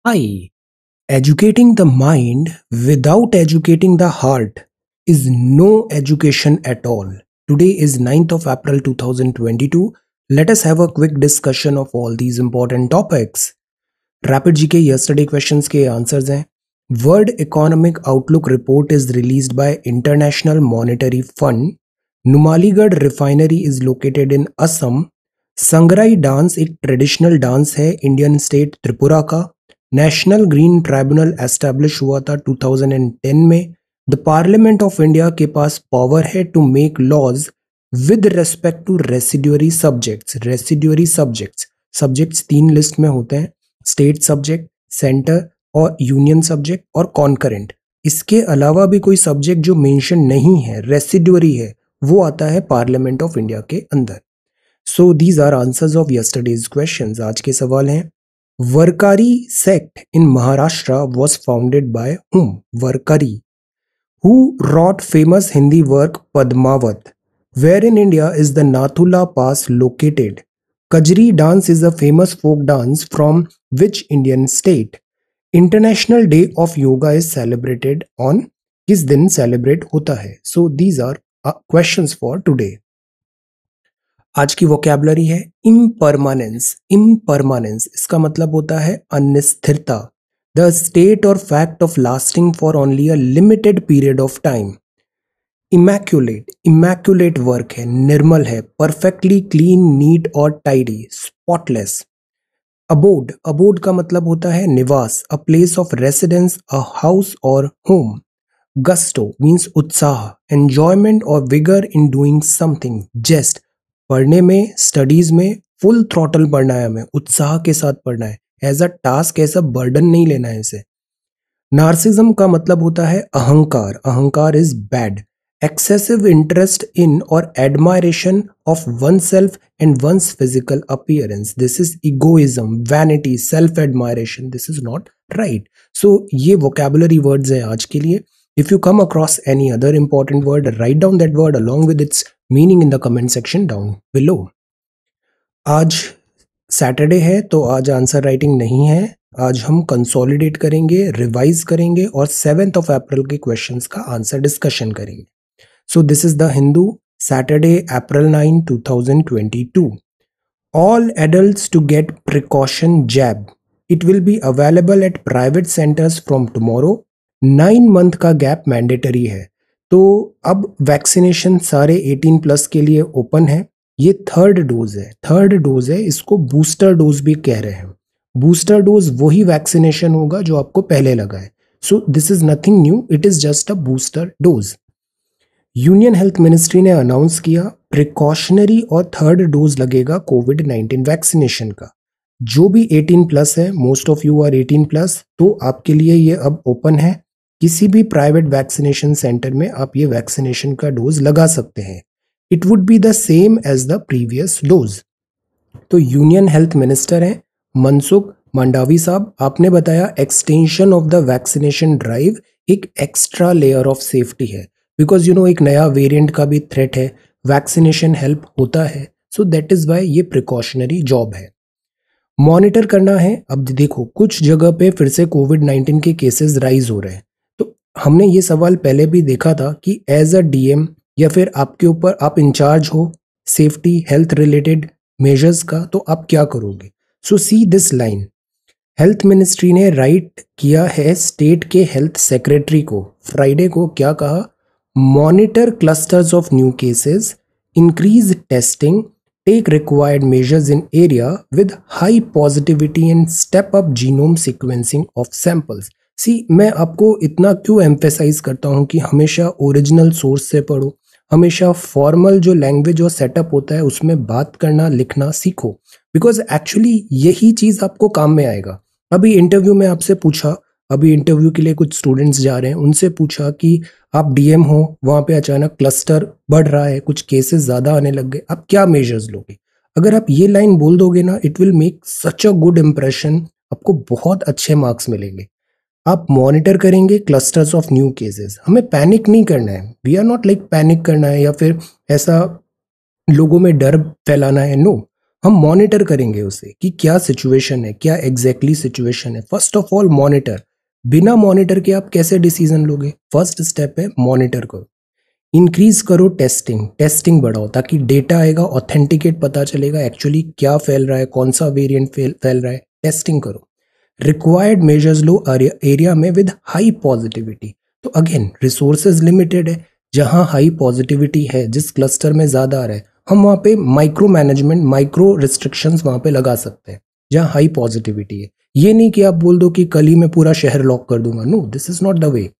Hi, educating the mind without educating the heart is no education at all. Today is 9th of April 2022. Let us have a quick discussion of all these important topics. Rapid GK yesterday questions के answers हैं. World Economic Outlook report is released by International Monetary Fund. Numaligarh refinery is located in Assam. Sangrai dance एक traditional dance है Indian state Tripura का. National green tribunal establish हुआ था 2010 में. The parliament of India के पास पावर है to make laws with respect to residuary subjects. Residuary subjects तीन लिस्ट में होते हैं: स्टेट सब्जेक्ट, सेंटर और यूनियन सब्जेक्ट और कॉन्करेंट. इसके अलावा भी कोई सब्जेक्ट जो मेंशन नहीं है, रेसिड्यूरी है, वो आता है पार्लियामेंट ऑफ इंडिया के अंदर. So these are answers of yesterday's questions. आज के सवाल हैं: Varkari sect in Maharashtra was founded by whom? Varkari. Who wrote famous Hindi work Padmavat? Where in India is the Nathula Pass located? Kajri dance is a famous folk dance from which Indian state? International Day of Yoga is celebrated on किस दिन celebrate होता है? So these are questions for today. आज की vocabulary है impermanence. Impermanence इसका मतलब होता है अनिस्थिरता. द स्टेट और fact of lasting for only a limited period of time. Immaculate, immaculate work है, निर्मल है, परफेक्टली क्लीन, नीट और टाइडी, स्पॉटलेस. अबोड, अबोड का मतलब होता है निवास, a place of residence, a house और होम. गस्टो मीन्स उत्साह, एंजॉयमेंट और विगर इन डूइंग समथिंग. जेस्ट, पढ़ने में, स्टडीज में फुल थ्रॉटल पढ़ना है, हमें उत्साह के साथ पढ़ना है, as a task, as a burden नहीं लेना है इसे. नार्सिज्म का मतलब होता है अहंकार. Ahankar is bad. Excessive interest in और admiration of one self and one's physical appearance. This is egoism, vanity, self admiration. This is not right. So ये वोकैबुलरी वर्ड्स हैं आज के लिए. If you come across any other important word, write down that word along with its meaning in the comment section down below. आज Saturday है तो आज answer writing नहीं है. आज हम कंसोलिडेट करेंगे, रिवाइज करेंगे और 7th of April के क्वेश्चंस का आंसर डिस्कशन करेंगे. So this is the Hindu, Saturday April 9, 2022. All adults to get precaution jab. It will be available at private centers from tomorrow. 9 month का गैप मैंडेटरी है. तो अब vaccination सारे 18 plus के लिए ओपन है. ये थर्ड डोज है, थर्ड डोज है. इसको बूस्टर डोज भी कह रहे हैं. बूस्टर डोज वही वैक्सीनेशन होगा जो आपको पहले लगा है. So this is nothing new, it is just a booster dose. Union health ministry ने अनाउंस किया प्रिकॉशनरी और थर्ड डोज लगेगा कोविड-19 वैक्सीनेशन का. जो भी 18 प्लस है, most of you are 18 plus, तो आपके लिए ये अब ओपन है. किसी भी प्राइवेट वैक्सीनेशन सेंटर में आप ये वैक्सीनेशन का डोज लगा सकते हैं. It would be the same as the previous dose. तो यूनियन हेल्थ मिनिस्टर हैं मनसुख मंडावी साहब. आपने बताया extension of the vaccination drive एक एक्स्ट्रा लेयर ऑफ सेफ्टी है, बिकॉज यू नो एक नया वेरिएंट का भी थ्रेट है. वैक्सीनेशन हेल्प होता है, सो दैट इज वाई ये प्रिकॉशनरी जॉब है. मॉनिटर करना है. अब देखो कुछ जगह पे फिर से कोविड-19 के केसेस राइज हो रहे हैं. हमने ये सवाल पहले भी देखा था कि एज अ डीएम या फिर आपके ऊपर आप इंचार्ज हो सेफ्टी हेल्थ रिलेटेड मेजर्स का, तो आप क्या करोगे. So see this line. Health ministry ने राइट किया है स्टेट के हेल्थ सेक्रेटरी को. फ्राइडे को क्या कहा? Monitor clusters of new cases, increase testing, take required measures in area with high positivity and step up genome sequencing of samples. मैं आपको इतना क्यों एम्फेसाइज करता हूँ कि हमेशा ओरिजिनल सोर्स से पढ़ो, हमेशा फॉर्मल जो लैंग्वेज और सेटअप होता है उसमें बात करना लिखना सीखो, बिकॉज एक्चुअली यही चीज़ आपको काम में आएगा. अभी इंटरव्यू में आपसे पूछा, अभी इंटरव्यू के लिए कुछ स्टूडेंट्स जा रहे हैं, उनसे पूछा कि आप डीएम हो, वहाँ पे अचानक क्लस्टर बढ़ रहा है, कुछ केसेस ज़्यादा आने लग गए, आप क्या मेजर्स लोगे. अगर आप ये लाइन बोल दोगे ना, it will make such a good impression, आपको बहुत अच्छे मार्क्स मिलेंगे. आप मॉनिटर करेंगे क्लस्टर्स ऑफ न्यू केसेस. हमें पैनिक नहीं करना है. We are not like panic करना है या फिर ऐसा लोगों में डर फैलाना है. नो, हम मॉनिटर करेंगे उसे कि क्या सिचुएशन है, क्या एग्जैक्टली सिचुएशन है। फर्स्ट ऑफ ऑल मॉनिटर, बिना मॉनिटर के आप कैसे डिसीजन लोगे? फर्स्ट स्टेप है मॉनिटर करो। इंक्रीज करो टेस्टिंग, टेस्टिंग बढ़ाओ ताकि डेटा आएगा, ऑथेंटिकेट पता चलेगा एक्चुअली क्या फैल रहा है, कौन सा वेरिएंट फैल रहा है, टेस्टिंग करो। रिक्वायर्ड मेजर्स लो एरिया में विद हाई पॉजिटिविटी। तो अगेन रिसोर्सेज लिमिटेड है, जहां हाई पॉजिटिविटी है, जिस क्लस्टर में ज्यादा आ रहा है, हम वहां पे माइक्रो मैनेजमेंट, माइक्रो रिस्ट्रिक्शंस वहां पे लगा सकते हैं जहां हाई पॉजिटिविटी है। ये नहीं कि आप बोल दो कि कल ही मैं पूरा शहर लॉक कर दूंगा, no, this is not the way.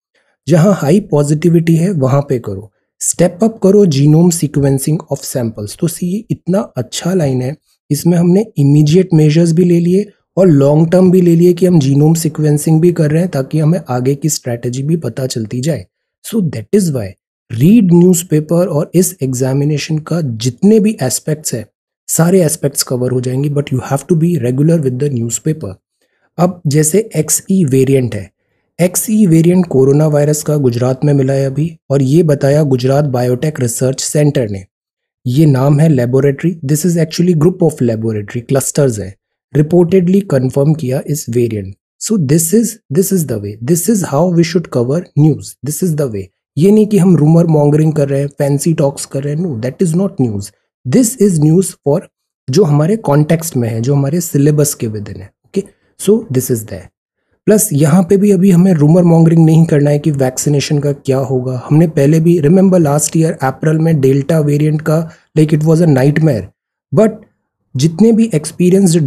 जहां हाई पॉजिटिविटी है वहां पे करो। स्टेप अप करो जीनोम सीक्वेंसिंग ऑफ सैंपल्स। तो सी इतना अच्छा लाइन है, इसमें हमने इमीडिएट मेजर्स भी ले लिए और लॉन्ग टर्म भी ले लिए कि हम जीनोम सीक्वेंसिंग भी कर रहे हैं ताकि हमें आगे की स्ट्रैटेजी भी पता चलती जाए। So that is why read newspaper, और इस एग्जामिनेशन का जितने भी एस्पेक्ट्स है सारे एस्पेक्ट्स कवर हो जाएंगे, but you have to be regular with the newspaper. अब जैसे XE वेरिएंट है, XE वेरिएंट कोरोना वायरस का गुजरात में मिला है अभी, और ये बताया गुजरात बायोटेक रिसर्च सेंटर ने। ये नाम है laboratory, this is actually group of laboratory clusters है, रिपोर्टेडली कंफर्म किया इस variant. So this is the way, this is how we should cover news, this is the way. ये नहीं कि हम रूमर मॉन्गरिंग कर रहे हैं, फैंसी टॉक्स कर रहे हैं, no, that is not news. This is news for जो हमारे कॉन्टेक्स्ट में है, जो हमारे सिलेबस के विद इन है। Okay, so this is that. Plus यहाँ पे भी अभी हमें रूमर मॉन्गरिंग नहीं करना है कि वैक्सीनेशन का क्या होगा। हमने पहले भी, रिमेंबर लास्ट ईयर अप्रैल में डेल्टा वेरिएंट का like it was a nightmare, but जितने भी एक्सपीरियंस्ड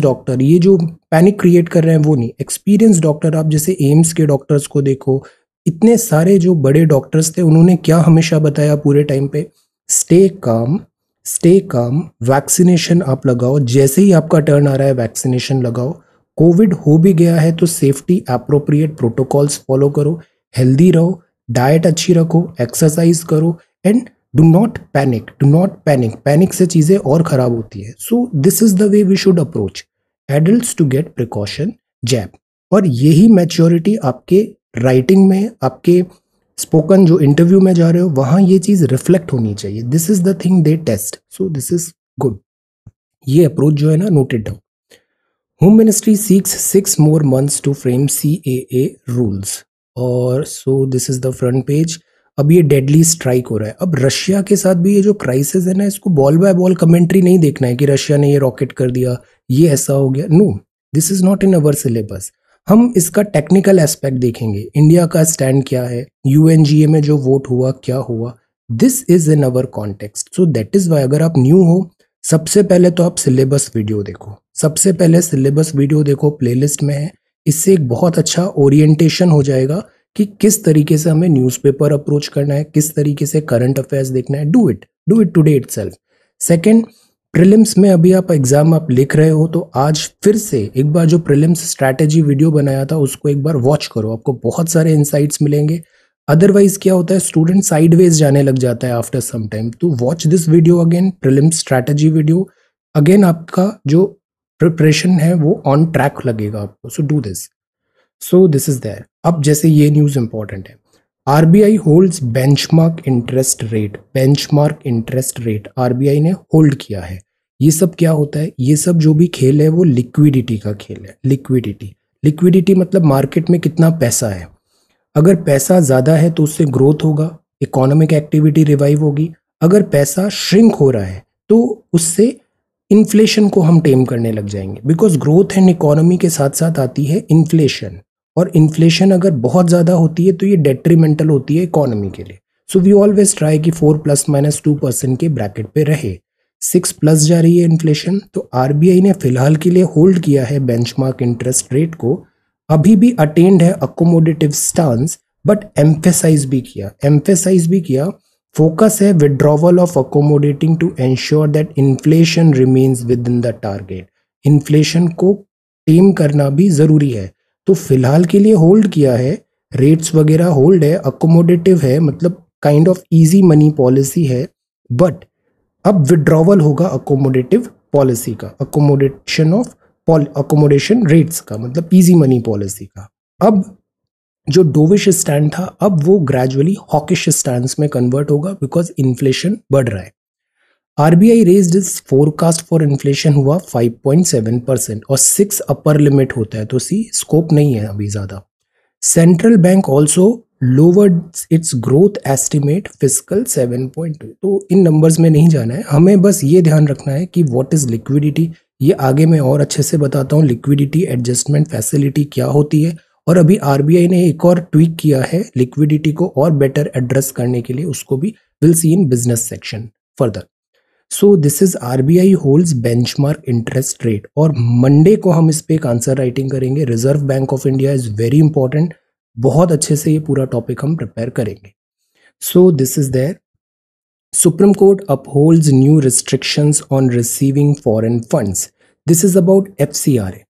डॉक्टर ये जो पैनिक क्रिएट कर रहे हैं वो नहीं, एक्सपीरियंस डॉक्टर, आप जैसे एम्स के डॉक्टर्स को देखो, इतने सारे जो बड़े डॉक्टर्स थे, उन्होंने क्या हमेशा बताया पूरे टाइम पे? Stay calm, stay calm, vaccination आप लगाओ, जैसे ही आपका टर्न आ रहा है वैक्सीनेशन लगाओ। कोविड हो भी गया है तो सेफ्टी अप्रोप्रिएट प्रोटोकॉल्स फॉलो करो, हेल्दी रहो, डाइट अच्छी रखो, एक्सरसाइज करो, and do not panic, do not panic, panic से चीज़ें और ख़राब होती है। So this is the way we should approach adults to get precaution jab. और यही मैच्योरिटी आपके राइटिंग में, आपके स्पोकन जो इंटरव्यू में जा रहे हो वहाँ ये चीज़ रिफ्लेक्ट होनी चाहिए। This is the thing they test, so this is good. ये अप्रोच जो है ना, noted down. Home ministry seeks 6 more months to frame CAA rules। और so this is the front page. अब ये डेडली स्ट्राइक हो रहा है। अब रशिया के साथ भी ये जो क्राइसिस है ना, इसको बॉल बाय बॉल कमेंट्री नहीं देखना है कि रशिया ने ये रॉकेट कर दिया, ये ऐसा हो गया, no, this is not in our syllabus. हम इसका टेक्निकल एस्पेक्ट देखेंगे, इंडिया का स्टैंड क्या है, UNGA में जो वोट हुआ क्या हुआ, this is in our context. So that is why अगर आप न्यू हो, सबसे पहले तो आप सिलेबस वीडियो देखो, सबसे पहले सिलेबस वीडियो देखो, प्लेलिस्ट में है। इससे एक बहुत अच्छा ओरिएंटेशन हो जाएगा कि किस तरीके से हमें न्यूज़पेपर अप्रोच करना है, किस तरीके से करंट अफेयर्स देखना है। Do it today itself. Second, prelims में अभी आप एग्जाम आप लिख रहे हो तो आज फिर से एक बार जो प्रीलिम्स स्ट्रैटेजी वीडियो बनाया था उसको एक बार वॉच करो, आपको बहुत सारे इंसाइट्स मिलेंगे। अदरवाइज क्या होता है, स्टूडेंट साइडवेज जाने लग जाता है आफ्टर सम टाइम। तो watch this video again, prelims strategy video, again आपका जो प्रिपरेशन है वो ऑन ट्रैक लगेगा आपको। So do this, so this is there. अब जैसे ये न्यूज इंपॉर्टेंट है, RBI holds benchmark interest rate, benchmark interest rate RBI ने होल्ड किया है। ये सब क्या होता है, ये सब जो भी खेल है वो लिक्विडिटी का खेल है। लिक्विडिटी मतलब मार्केट में कितना पैसा है। अगर पैसा ज़्यादा है तो उससे ग्रोथ होगा, इकोनॉमिक एक्टिविटी रिवाइव होगी। अगर पैसा श्रिंक हो रहा है तो उससे इन्फ्लेशन को हम टेम करने लग जाएंगे, बिकॉज ग्रोथ एंड इकोनॉमी के साथ साथ आती है इन्फ्लेशन, और इन्फ्लेशन अगर बहुत ज़्यादा होती है तो ये डेट्रीमेंटल होती है इकोनॉमी के लिए। सो वी ऑलवेज ट्राई कि 4 ± 2% के ब्रैकेट पे रहे। 6+ जा रही है इन्फ्लेशन, तो RBI ने फिलहाल के लिए होल्ड किया है बेंचमार्क इंटरेस्ट रेट को। अभी भी अटेंड है अकोमोडेटिव स्टांस, बट एम्फेसाइज भी किया, फोकस है withdrawal of accommodating to ensure that inflation remains within the target. Inflation को टेम करना भी जरूरी है, तो फिलहाल के लिए होल्ड किया है, रेट्स वगैरह होल्ड है, अकोमोडेटिव है, मतलब kind of easy money policy है। बट अब विड्रॉवल होगा अकोमोडेटिव पॉलिसी का, अकोमोडेशन रेट्स का, मतलब इजी मनी पॉलिसी का। अब जो डोविश स्टैंड था अब वो ग्रेजुअली हॉकिश स्टैंड में कन्वर्ट होगा, बिकॉज इन्फ्लेशन बढ़ रहा है। RBI raised it's forecast for inflation हुआ 5.7% और 6 अपर लिमिट होता है, तो सी स्कोप नहीं है अभी ज्यादा। Central bank also lowered it's growth estimate fiscal 7.2। तो इन नंबर्स में नहीं जाना है, हमें बस ये ध्यान रखना है कि व्हाट इज लिक्विडिटी। ये आगे मैं और अच्छे से बताता हूँ लिक्विडिटी एडजस्टमेंट फैसिलिटी क्या होती है। और अभी आरबीआई ने एक और ट्वीक किया है लिक्विडिटी को और बेटर एड्रेस करने के लिए, उसको भी will see in business section further. So this is RBI holds benchmark interest rate, और मंडे को हम इस पे एक आंसर राइटिंग करेंगे। Reserve bank of India is very important, बहुत अच्छे से ये पूरा टॉपिक हम प्रिपेयर करेंगे। So this is there. Supreme Court upholds new restrictions on receiving foreign funds. This is about FCRA.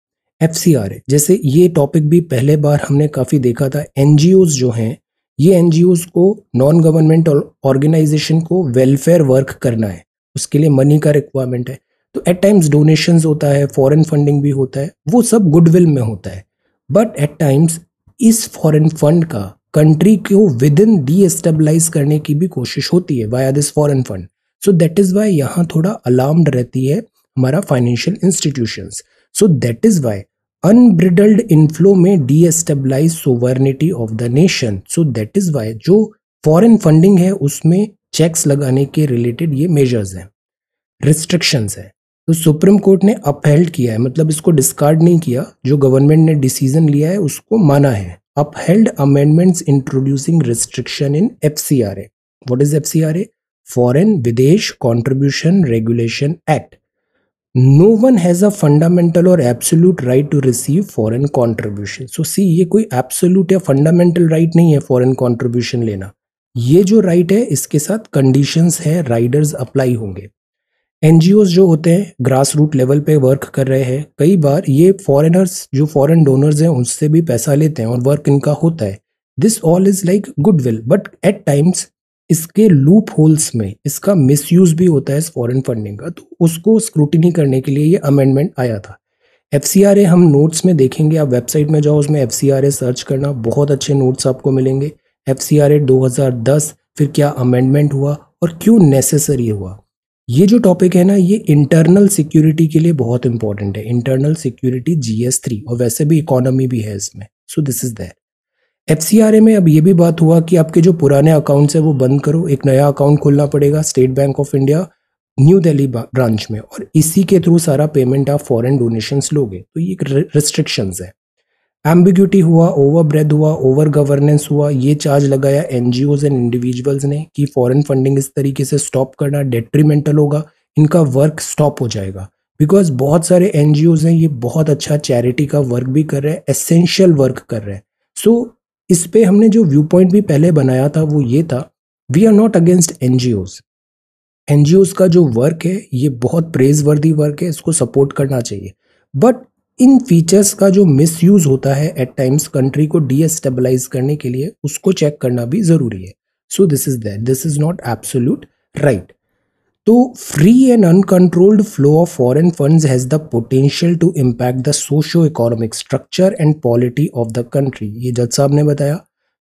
FCRA जैसे ये टॉपिक भी पहले बार हमने काफ़ी देखा था। एनजीओज जो हैं, ये एनजीओज को, नॉन गवर्नमेंट ऑर्गेनाइजेशन को वेलफेयर वर्क करना है, उसके लिए मनी का रिक्वायरमेंट है। तो एट टाइम्स डोनेशंस होता है, फॉरेन फंडिंग भी होता है, वो सब गुडविल में होता है। बट एट टाइम्स इस फॉरेन फंड का कंट्री को विद इन डीएस्टेबलाइज करने की भी कोशिश होती है via this foreign fund. So that is why यहाँ थोड़ा अलार्म्ड रहती है हमारा financial institutions. So that is why unbridled inflow में destabilize sovereignty of the nation. So that is why जो फॉरेन फंडिंग है उसमें चेक्स लगाने के रिलेटेड ये मेजर्स हैं, रिस्ट्रिक्शंस है। तो सुप्रीम कोर्ट ने अपहेल्ड किया है, मतलब इसको डिस्कार्ड नहीं किया, जो गवर्नमेंट ने डिसीजन लिया है उसको माना है। upheld amendments introducing restriction in FCRA. What is FCRA? Foreign Videsh Contribution Regulation Act. No one has a fundamental or absolute right to receive foreign contribution. So see, ये कोई absolute या fundamental right नहीं है foreign contribution लेना। ये जो right है इसके साथ conditions है, riders apply होंगे। एनजीओज जो होते हैं ग्रास रूट लेवल पे वर्क कर रहे हैं, कई बार ये फॉरेनर्स जो फॉरेन डोनर्स हैं उनसे भी पैसा लेते हैं और वर्क इनका होता है। This all is like goodwill, but at times इसके लूप होल्स में इसका मिसयूज भी होता है इस फॉरेन फंडिंग का, तो उसको स्क्रूटिनी करने के लिए ये अमेंडमेंट आया था। एफसीआरए हम नोट्स में देखेंगे, आप वेबसाइट में जाओ उसमें एफसीआरए सर्च करना, बहुत अच्छे नोट्स आपको मिलेंगे। एफसीआरए 2010, फिर क्या अमेंडमेंट हुआ और क्यों नेसेसरी हुआ। ये जो टॉपिक है ना, ये इंटरनल सिक्योरिटी के लिए बहुत इंपॉर्टेंट है। इंटरनल सिक्योरिटी GS3, और वैसे भी इकोनॉमी भी है इसमें। सो दिस इज दैट। एफसीआरए में अब ये भी बात हुआ कि आपके जो पुराने अकाउंट्स है वो बंद करो, एक नया अकाउंट खोलना पड़ेगा state bank of India new Delhi branch में, और इसी के थ्रू सारा पेमेंट आप फॉरेन डोनेशंस लोगे। तो ये रिस्ट्रिक्शंस है। एम्बिग्यूटी हुआ, ओवर ब्रेथ हुआ, ओवर गवर्नेंस हुआ, ये चार्ज लगाया एनजीओज एंड इंडिविजुअल्स ने कि फॉरेन फंडिंग इस तरीके से स्टॉप करना डेट्रीमेंटल होगा, इनका वर्क स्टॉप हो जाएगा। बिकॉज बहुत सारे एनजीओज हैं, ये बहुत अच्छा चैरिटी का वर्क भी कर रहे हैं, एसेंशियल वर्क कर रहे हैं। सो इस पे हमने जो व्यू पॉइंट भी पहले बनाया था वो ये था, we are not against NGOs. NGOs का जो वर्क है ये बहुत प्रेज वर्दी वर्क है, इसको सपोर्ट करना चाहिए। बट इन फीचर्स का जो मिसयूज होता है एट टाइम्स कंट्री को डीएस्टेबलाइज करने के लिए, उसको चेक करना भी जरूरी है। So this is that, this is not absolute right. तो free and uncontrolled flow of foreign funds has the potential to impact the socio economic structure and polity of the country, ये जज साहब ने बताया।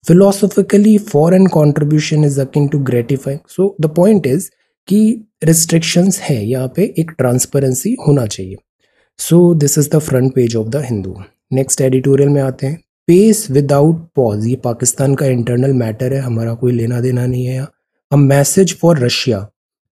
Philosophically foreign contribution is akin to gratifying. So the point is कि restrictions है, यहाँ पे एक ट्रांसपेरेंसी होना चाहिए। So this is the front page of the Hindu. Next editorial में आते हैं, पेस विदाउट पॉज, ये पाकिस्तान का इंटरनल मैटर है, हमारा कोई लेना देना नहीं है यहाँ। अ message for Russia,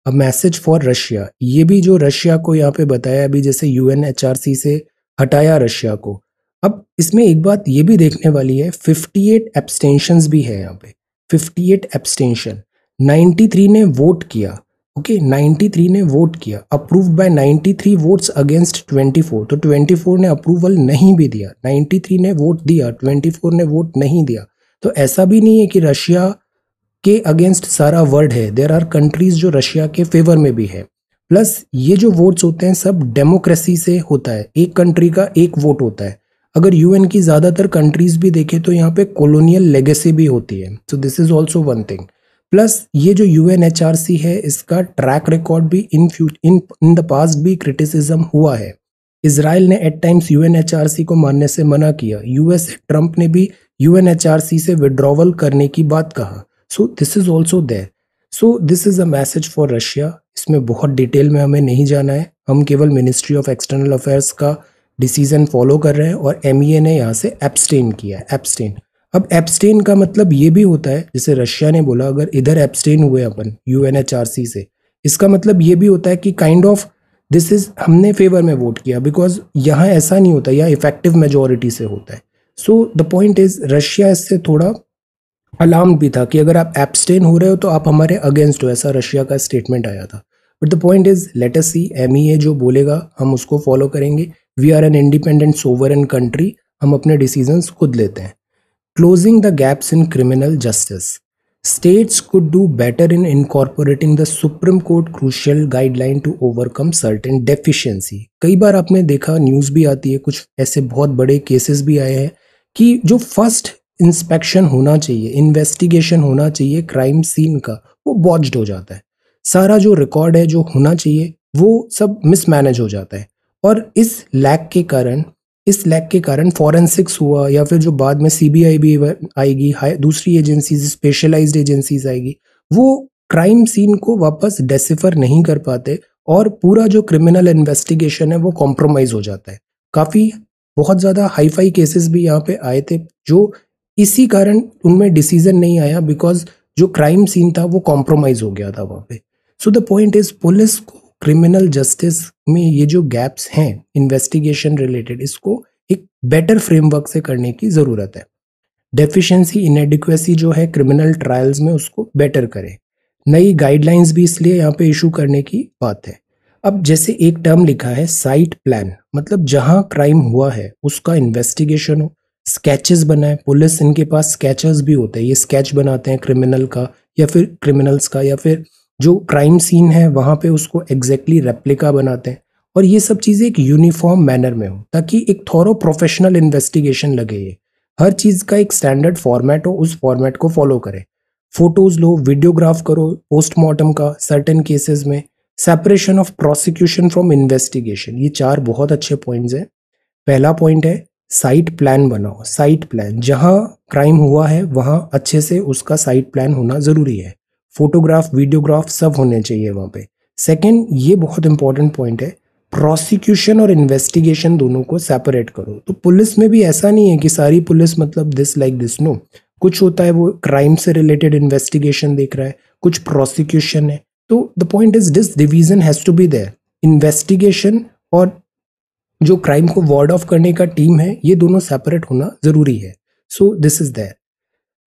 a message for Russia, ये भी जो रशिया को यहाँ पे बताया अभी, जैसे UNHRC से हटाया रशिया को। अब इसमें एक बात ये भी देखने वाली है, 58 एब्सटेंशंस भी है यहाँ पे, 58 एब्सटेंशन। 93 ने वोट किया, ओके 93 ने वोट किया, अप्रूव्ड बाय 93 वोट्स अगेंस्ट 24, तो 24 ने अप्रूवल नहीं भी दिया। 93 ने वोट दिया, 24 ने वोट नहीं दिया। तो ऐसा भी नहीं है कि रशिया के अगेंस्ट सारा वर्ल्ड है, देयर आर कंट्रीज जो रशिया के फेवर में भी है। प्लस ये जो वोट्स होते हैं सब डेमोक्रेसी से होता है, एक कंट्री का एक वोट होता है। अगर UN की ज्यादातर कंट्रीज भी देखें तो यहाँ पे कॉलोनियल लेगेसी भी होती है। So this is also one thing. Plus ये जो UNHRC है, इसका ट्रैक रिकॉर्ड भी इन द पास्ट भी क्रिटिसिज्म हुआ है। इजराइल ने एट टाइम्स UNHRC को मानने से मना किया, US ट्रंप ने भी UNHRC से विड्रॉवल करने की बात कहा। So this is also there. So this is a message for Russia. इसमें बहुत डिटेल में हमें नहीं जाना है, हम केवल मिनिस्ट्री ऑफ एक्सटर्नल अफेयर्स का डिसीजन फॉलो कर रहे हैं और MEA ने यहाँ से एब्सटेन किया है, एब्सटेन। अब एब्सटेन का मतलब ये भी होता है, जैसे रशिया ने बोला अगर इधर एब्सटेन हुए अपन UNHRC से, इसका मतलब ये भी होता है कि काइंड ऑफ दिस इज हमने फेवर में वोट किया, बिकॉज यहाँ ऐसा नहीं होता, यहाँ इफेक्टिव मेजोरिटी से होता है। So the point is Russia इससे थोड़ा अलार्म भी था कि अगर आप एब्सटेन हो रहे हो तो आप हमारे अगेंस्ट हो, ऐसा रशिया का स्टेटमेंट आया था। But the point is let us see, MEA जो बोलेगा हम उसको फॉलो करेंगे। We are an independent sovereign country, हम अपने डिसीजंस खुद लेते हैं। Closing the gaps in criminal justice, states could do better in incorporating the Supreme Court crucial guideline to overcome certain deficiency। कई बार आपने देखा, न्यूज़ भी आती है, कुछ ऐसे बहुत बड़े केसेस भी आए हैं कि जो फर्स्ट इंस्पेक्शन होना चाहिए, इन्वेस्टिगेशन होना चाहिए क्राइम सीन का, वो बॉज्ड हो जाता है। सारा जो रिकॉर्ड है जो होना चाहिए वो सब मिसमैनेज हो जाता है। और इस लैक के कारण फॉरेंसिक्स हुआ, या फिर जो बाद में CBI भी आएगी, दूसरी एजेंसीज, स्पेशलाइज्ड एजेंसीज आएगी, वो क्राइम सीन को वापस डेसिफर नहीं कर पाते और पूरा जो क्रिमिनल इन्वेस्टिगेशन है वो कॉम्प्रोमाइज हो जाता है। काफ़ी बहुत ज़्यादा हाईफाई केसेस भी यहाँ पे आए थे जो इसी कारण उनमें डिसीजन नहीं आया, बिकॉज जो क्राइम सीन था वो कॉम्प्रोमाइज हो गया था वहाँ पे। सो द पॉइंट इज पुलिस को क्रिमिनल जस्टिस में ये जो गैप्स हैं इन्वेस्टिगेशन रिलेटेड, इसको एक बेटर फ्रेमवर्क से करने की ज़रूरत है। डेफिशिएंसी, इनएडिक्वेसी जो है क्रिमिनल ट्रायल्स में, उसको बेटर करें। नई गाइडलाइंस भी इसलिए यहाँ पे इशू करने की बात है। अब जैसे एक टर्म लिखा है साइट प्लान, मतलब जहाँ क्राइम हुआ है उसका इन्वेस्टिगेशन हो, स्केचेस बनाए, पुलिस इनके पास स्केचर्स भी होते हैं, ये स्केच बनाते हैं क्रिमिनल का या फिर क्रिमिनल्स का, या फिर जो क्राइम सीन है वहाँ पे उसको एग्जैक्टली रेप्लिका बनाते हैं। और ये सब चीज़ें एक यूनिफॉर्म मैनर में हो ताकि एक थॉरो प्रोफेशनल इन्वेस्टिगेशन लगे। ये हर चीज़ का एक स्टैंडर्ड फॉर्मेट हो, उस फॉर्मेट को फॉलो करें। फोटोज लो, वीडियोग्राफ करो पोस्टमार्टम का सर्टेन केसेस में, separation of prosecution from investigation. ये 4 बहुत अच्छे पॉइंट्स हैं। पहला पॉइंट है साइट प्लान बनाओ। साइट प्लान, जहां क्राइम हुआ है वहां अच्छे से उसका साइट प्लान होना जरूरी है। फोटोग्राफ, वीडियोग्राफ सब होने चाहिए वहां पे। सेकंड, ये बहुत इंपॉर्टेंट पॉइंट है, प्रोसिक्यूशन और इन्वेस्टिगेशन दोनों को सेपरेट करो। तो पुलिस में भी ऐसा नहीं है कि सारी पुलिस मतलब दिस लाइक दिस, नो। कुछ होता है वो क्राइम से रिलेटेड इन्वेस्टिगेशन देख रहा है, कुछ प्रोसिक्यूशन है। तो the point is this division has to be there. Investigation और जो क्राइम को वार्ड ऑफ करने का टीम है, ये दोनों सेपरेट होना जरूरी है। So this is there.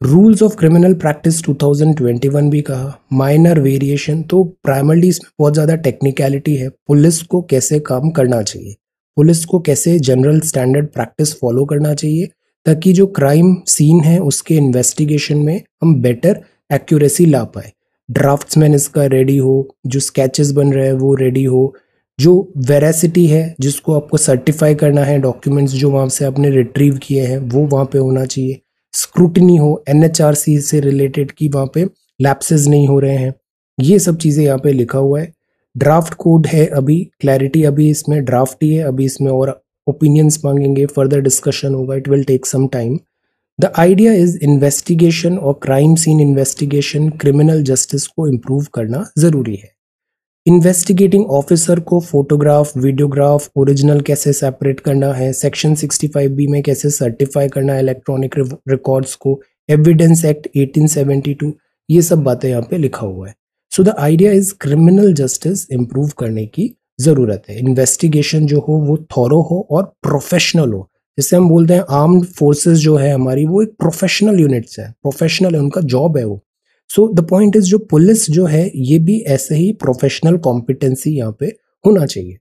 Rules of criminal practice 2021 भी कहा, माइनर वेरिएशन। तो प्राइमरली इसमें बहुत ज़्यादा टेक्निकलिटी है, पुलिस को कैसे काम करना चाहिए, पुलिस को कैसे जनरल स्टैंडर्ड प्रैक्टिस फॉलो करना चाहिए, ताकि जो क्राइम सीन है उसके इन्वेस्टिगेशन में हम बेटर एक्यूरेसी ला पाए। ड्राफ्ट्समैन इसका रेडी हो, जो स्केचेस बन रहे हैं वो रेडी हो, जो वेरासिटी है जिसको आपको सर्टिफाई करना है, डॉक्यूमेंट्स जो वहाँ से आपने रिट्रीव किए हैं वो वहाँ पे होना चाहिए। स्क्रूटनी हो NHRC से रिलेटेड कि वहाँ पे लैप्सेस नहीं हो रहे हैं, ये सब चीज़ें यहाँ पे लिखा हुआ है। ड्राफ्ट कोड है, अभी क्लैरिटी, अभी इसमें ड्राफ्ट ही है, अभी इसमें और ओपिनियंस मांगेंगे, फर्दर डिस्कशन होगा, it will take some time. The idea is investigation और crime scene investigation, criminal justice को इम्प्रूव करना ज़रूरी है। इन्वेस्टिगेटिंग ऑफिसर को फोटोग्राफ, वीडियोग्राफ, ओरिजिनल कैसे सेपरेट करना है, सेक्शन 65B में कैसे सर्टिफाई करना है इलेक्ट्रॉनिक रिकॉर्ड्स को, एविडेंस एक्ट 1872, ये सब बातें यहाँ पे लिखा हुआ है। So the idea is criminal justice improve करने की ज़रूरत है। इन्वेस्टिगेशन जो हो वो थॉरो हो और प्रोफेशनल हो। जैसे हम बोलते हैं आर्म्ड फोर्सेस जो है हमारी, वो एक प्रोफेशनल यूनिट्स है, प्रोफेशनल है, उनका जॉब है वो। सो द पॉइंट इज जो पुलिस जो है ये भी ऐसे ही प्रोफेशनल कॉम्पिटेंसी यहाँ पे होना चाहिए।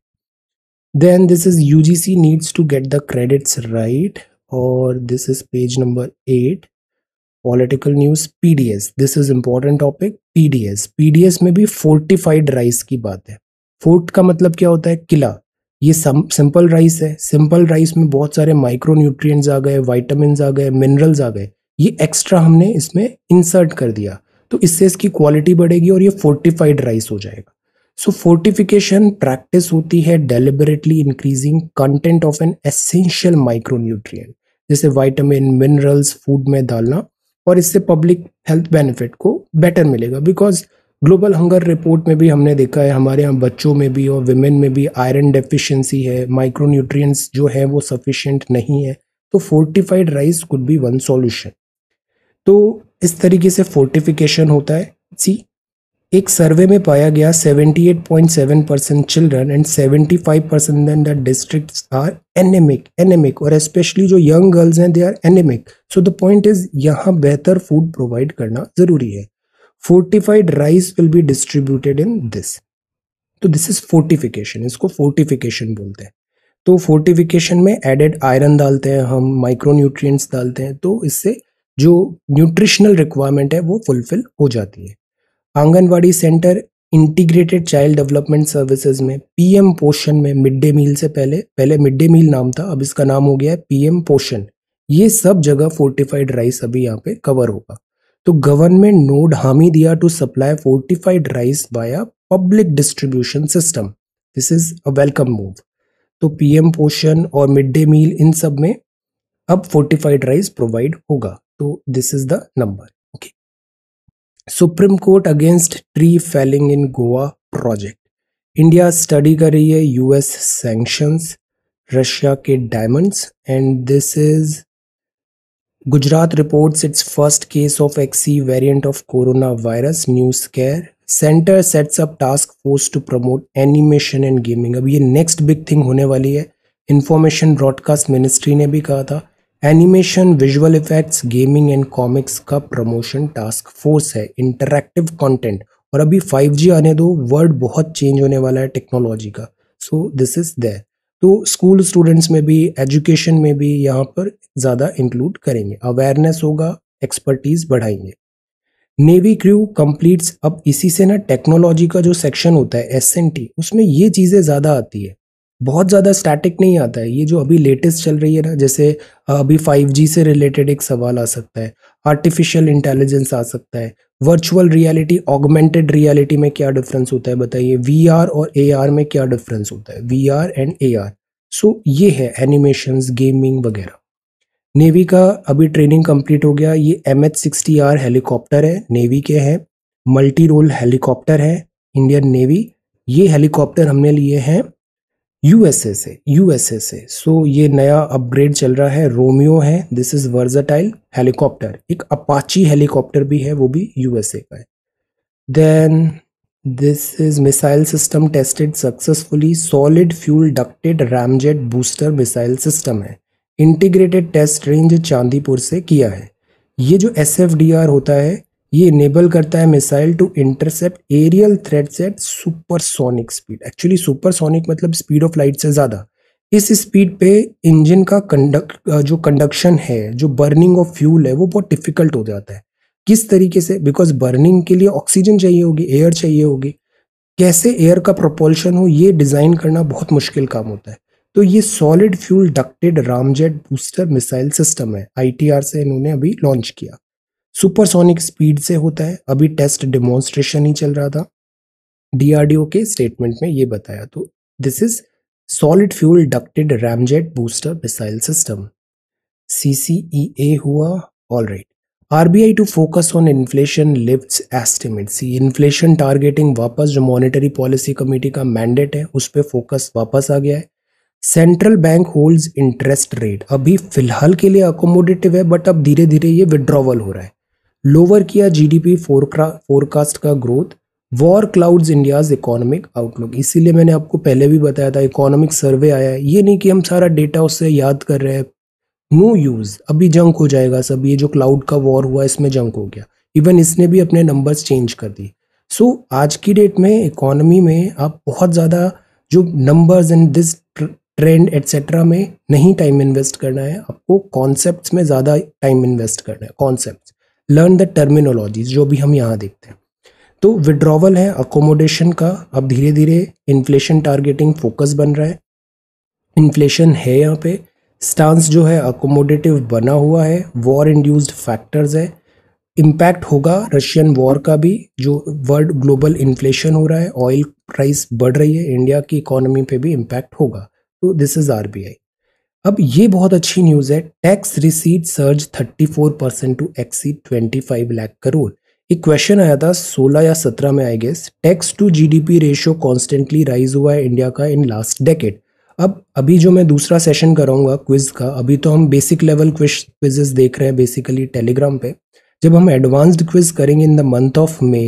Then this is UGC needs to get the credits right, और this is page number 8, political news. PDS, this is important topic. PDS में भी फोर्टिफाइड राइस की बात है। फोर्ट का मतलब क्या होता है? किला। ये सिंपल राइस है, सिंपल राइस में बहुत सारे माइक्रो न्यूट्रिएंट्स आ गए, वाइटामिन आ गए, मिनरल्स आ गए, ये एक्स्ट्रा हमने इसमें इंसर्ट कर दिया, तो इससे इसकी क्वालिटी बढ़ेगी और ये फोर्टिफाइड राइस हो जाएगा। सो फोर्टिफिकेशन प्रैक्टिस होती है deliberately increasing content of an essential micronutrient, जैसे विटामिन, मिनरल्स फूड में डालना, और इससे पब्लिक हेल्थ बेनिफिट को बेटर मिलेगा। बिकॉज ग्लोबल हंगर रिपोर्ट में भी हमने देखा है हमारे यहाँ बच्चों में भी और विमेन में भी आयरन डेफिशिएंसी है, माइक्रोन्यूट्रिएंट्स जो है वो सफिशिएंट नहीं है, तो fortified rice could be one solution. तो इस तरीके से फोर्टिफिकेशन होता है। सी, एक सर्वे में पाया गया 78.7% children and 75% in the districts are anaemic और स्पेशली जो यंग गर्ल्स हैं they are anaemic. So the point is यहाँ बेहतर फूड प्रोवाइड करना जरूरी है। Fortified rice will be distributed in this, तो दिस इज फोर्टिफिकेशन, इसको फोर्टिफिकेशन बोलते हैं। तो फोर्टिफिकेशन में एडेड आयरन डालते हैं हम, माइक्रोन्यूट्रिएंट्स डालते हैं, तो इससे जो न्यूट्रिशनल रिक्वायरमेंट है वो फुलफिल हो जाती है। Anganwadi centre, integrated child development services में, पीएम पोषण में, मिड डे मील से पहले मिड डे मील नाम था, अब इसका नाम हो गया है पीएम पोषण। ये सब जगह फोर्टिफाइड राइस अभी यहाँ पे कवर होगा। तो गवर्नमेंट नोड हामी दिया टू सप्लाई फोर्टिफाइड राइस बाया public distribution system, this is a welcome move. तो पीएम पोषण और मिड डे मील इन सब में अब फोर्टिफाइड राइस प्रोवाइड होगा। तो this is the number. Okay, supreme court against tree Fehling in Goa project. India study कर रही है यूएस सैंक्शंस, रशिया के diamonds, and this is Gujarat reports its first case of XE variant of coronavirus, new scare. Center sets up task force to promote animation and gaming. अब ये next big thing होने वाली है। Information broadcast ministry ने भी कहा था animation, visual effects, gaming and comics का प्रमोशन टास्क फोर्स है, इंटरैक्टिव कंटेंट। और अभी 5G आने दो, वर्ल्ड बहुत चेंज होने वाला है टेक्नोलॉजी का। So this is there. तो स्कूल स्टूडेंट्स में भी, एजुकेशन में भी यहाँ पर ज़्यादा इंक्लूड करेंगे, अवेयरनेस होगा, एक्सपर्टीज बढ़ाएंगे। नेवी क्रू कंप्लीट्स, अब इसी से ना टेक्नोलॉजी का जो सेक्शन होता है SNT, उसमें ये चीज़ें ज़्यादा आती है, बहुत ज़्यादा स्टैटिक नहीं आता है। ये जो अभी लेटेस्ट चल रही है ना, जैसे अभी 5G से रिलेटेड एक सवाल आ सकता है, आर्टिफिशियल इंटेलिजेंस आ सकता है, वर्चुअल रियलिटी, ऑगमेंटेड रियलिटी में क्या डिफरेंस होता है बताइए, VR और AR में क्या डिफरेंस होता है, VR एंड AR। सो ये है एनिमेशंस, गेमिंग वगैरह। नेवी का अभी ट्रेनिंग कंप्लीट हो गया, ये MH-60R हेलीकॉप्टर है, नेवी के हैं, मल्टी रोल हेलीकॉप्टर है, इंडियन नेवी। ये हेलीकॉप्टर हमने लिए हैं यूएसए से। सो ये नया अपग्रेड चल रहा है, रोमियो है, दिस इज वर्सेटाइल हेलीकॉप्टर। एक अपाची हेलीकॉप्टर भी है, वो भी यूएसए का है। Then this is missile system tested successfully, solid fuel ducted ramjet booster missile system है, इंटीग्रेटेड टेस्ट रेंज चांदीपुर से किया है। ये जो SFDR होता है ये इनेबल करता है missile to intercept aerial threats at supersonic speed. Actually supersonic मतलब स्पीड ऑफ लाइट से ज़्यादा। इस स्पीड पे इंजन का जो कंडक्शन है, जो बर्निंग ऑफ फ्यूल है, वो बहुत डिफिकल्ट हो जाता है। किस तरीके से? बिकॉज बर्निंग के लिए ऑक्सीजन चाहिए होगी, एयर चाहिए होगी। कैसे एयर का प्रोपल्शन हो ये डिज़ाइन करना बहुत मुश्किल काम होता है। तो ये solid fuel ducted ramjet booster missile system है, ITR से इन्होंने अभी लॉन्च किया। सुपरसोनिक स्पीड से होता है, अभी टेस्ट डेमोन्स्ट्रेशन ही चल रहा था, DRDO के स्टेटमेंट में ये बताया। तो this is solid fuel ducted ramjet booster missile system, CCEA हुआ। All right, RBI to focus on inflation lifts estimates. Inflation targeting वापस, जो मॉनेटरी पॉलिसी कमेटी का मैंडेट है उस पर फोकस वापस आ गया है। Central bank holds interest rate, अभी फिलहाल के लिए अकोमोडेटिव है, बट अब धीरे धीरे ये विड्रॉवल हो रहा है। लोअर किया GDP फोरकास्ट का growth. War clouds India's economic outlook, इसीलिए मैंने आपको पहले भी बताया था इकोनॉमिक सर्वे आया है। ये नहीं कि हम सारा डेटा उससे याद कर रहे हैं, नो यूज, अभी जंक हो जाएगा सब। ये जो क्लाउड का वॉर हुआ इसमें जंक हो गया, इवन इसने भी अपने नंबर्स चेंज कर दिए। सो आज की डेट में इकोनॉमी में आप बहुत ज़्यादा जो numbers and this trend etcetera में नहीं टाइम इन्वेस्ट करना है, आपको कॉन्सेप्ट्स में ज़्यादा टाइम इन्वेस्ट करना है। कॉन्सेप्ट्स, लर्न द टर्मिनोलॉजीज जो भी हम यहाँ देखते हैं। तो विड्रॉवल है अकोमोडेशन का, अब धीरे धीरे इन्फ्लेशन टारगेटिंग फोकस बन रहा है। इन्फ्लेशन है यहाँ पे, स्टांस जो है अकोमोडेटिव बना हुआ है, वॉर इंड्यूस्ड फैक्टर्स है, इम्पैक्ट होगा रशियन वॉर का भी, जो वर्ल्ड ग्लोबल इन्फ्लेशन हो रहा है, ऑयल प्राइस बढ़ रही है, इंडिया की इकोनॉमी पे भी इम्पैक्ट होगा। तो दिस इज RBI। अब ये बहुत अच्छी न्यूज़ है, tax receipt surge 34% to exceed 25 lakh crore. एक क्वेश्चन आया था 16 या 17 में I guess, tax to GDP ratio constantly rise हुआ है इंडिया का इन लास्ट डेकेड। अब अभी जो मैं दूसरा सेशन कराऊंगा क्विज का, अभी तो हम बेसिक लेवल क्विजेस देख रहे हैं बेसिकली टेलीग्राम पे। जब हम एडवांस्ड क्विज करेंगे in the month of May,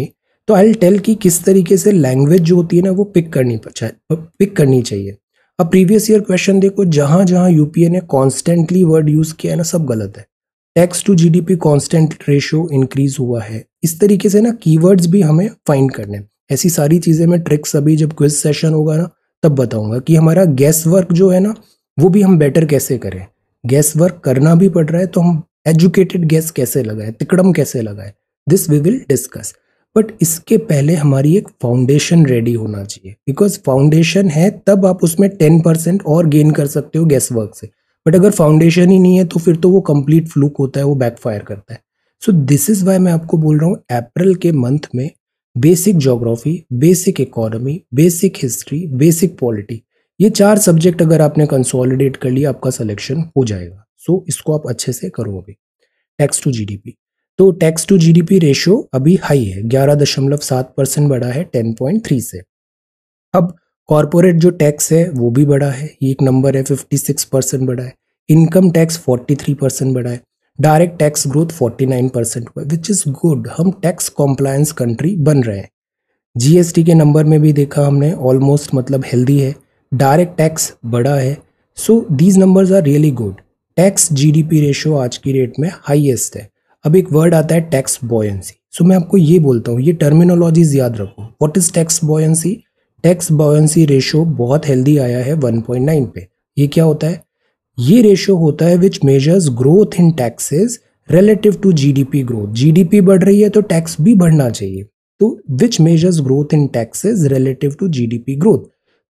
तो आई विल टेल कि किस तरीके से लैंग्वेज जो होती है ना वो पिक करनी चाहिए। अब प्रीवियस ईयर क्वेश्चन देखो, जहां जहां यूपीए ने कॉन्स्टेंटली वर्ड यूज किया है ना, सब गलत है। Tax to GDP constant ratio increase हुआ है, इस तरीके से ना कीवर्ड्स भी हमें फाइंड करने हैं। ऐसी सारी चीजें मैं ट्रिक्स अभी जब क्विज सेशन होगा ना तब बताऊंगा कि हमारा गैस वर्क जो है ना वो भी हम बेटर कैसे करें। गैस वर्क करना भी पड़ रहा है तो हम एजुकेटेड गैस कैसे लगाए, तिकड़म कैसे लगाए, this we will discuss. But इसके पहले हमारी एक फाउंडेशन रेडी होना चाहिए, बिकॉज फाउंडेशन है तब आप उसमें 10% और गेन कर सकते हो गैस वर्क से। बट अगर फाउंडेशन ही नहीं है तो फिर तो वो कंप्लीट फ्लूक होता है, वो बैकफायर करता है। सो दिस इज वाई मैं आपको बोल रहा हूँ अप्रैल के मंथ में basic geography, basic economy, basic history, basic polity, ये 4 सब्जेक्ट अगर आपने कंसोलिडेट कर लिया आपका सिलेक्शन हो जाएगा। सो इसको आप अच्छे से करो। अभी टैक्स टू जीडीपी, तो टैक्स टू जीडीपी रेशियो अभी हाई है, 11.7% बढ़ा है 10.3 से। अब कॉरपोरेट जो टैक्स है वो भी बढ़ा है, ये एक नंबर है, 56% बढ़ा है। इनकम टैक्स 43% बढ़ा है। डायरेक्ट टैक्स ग्रोथ 49% हुआ, विच इज गुड। हम टैक्स कॉम्प्लायंस कंट्री बन रहे हैं। जीएसटी के नंबर में भी देखा हमने, ऑलमोस्ट मतलब हेल्दी है। डायरेक्ट टैक्स बढ़ा है। So these numbers are really good. Tax GDP ratio आज की डेट में हाईएस्ट है। अब एक वर्ड आता है टैक्स बॉयंसी। सो मैं आपको ये बोलता हूँ, ये टर्मिनोलॉजीज याद रखो। What is tax buoyancy? Tax buoyancy ratio बहुत हेल्दी आया है 1.9 पे। ये क्या होता है? ये रेशियो होता है which measures growth in taxes relative to GDP growth. GDP बढ़ रही है तो टैक्स भी बढ़ना चाहिए। तो which measures growth in taxes relative to GDP growth.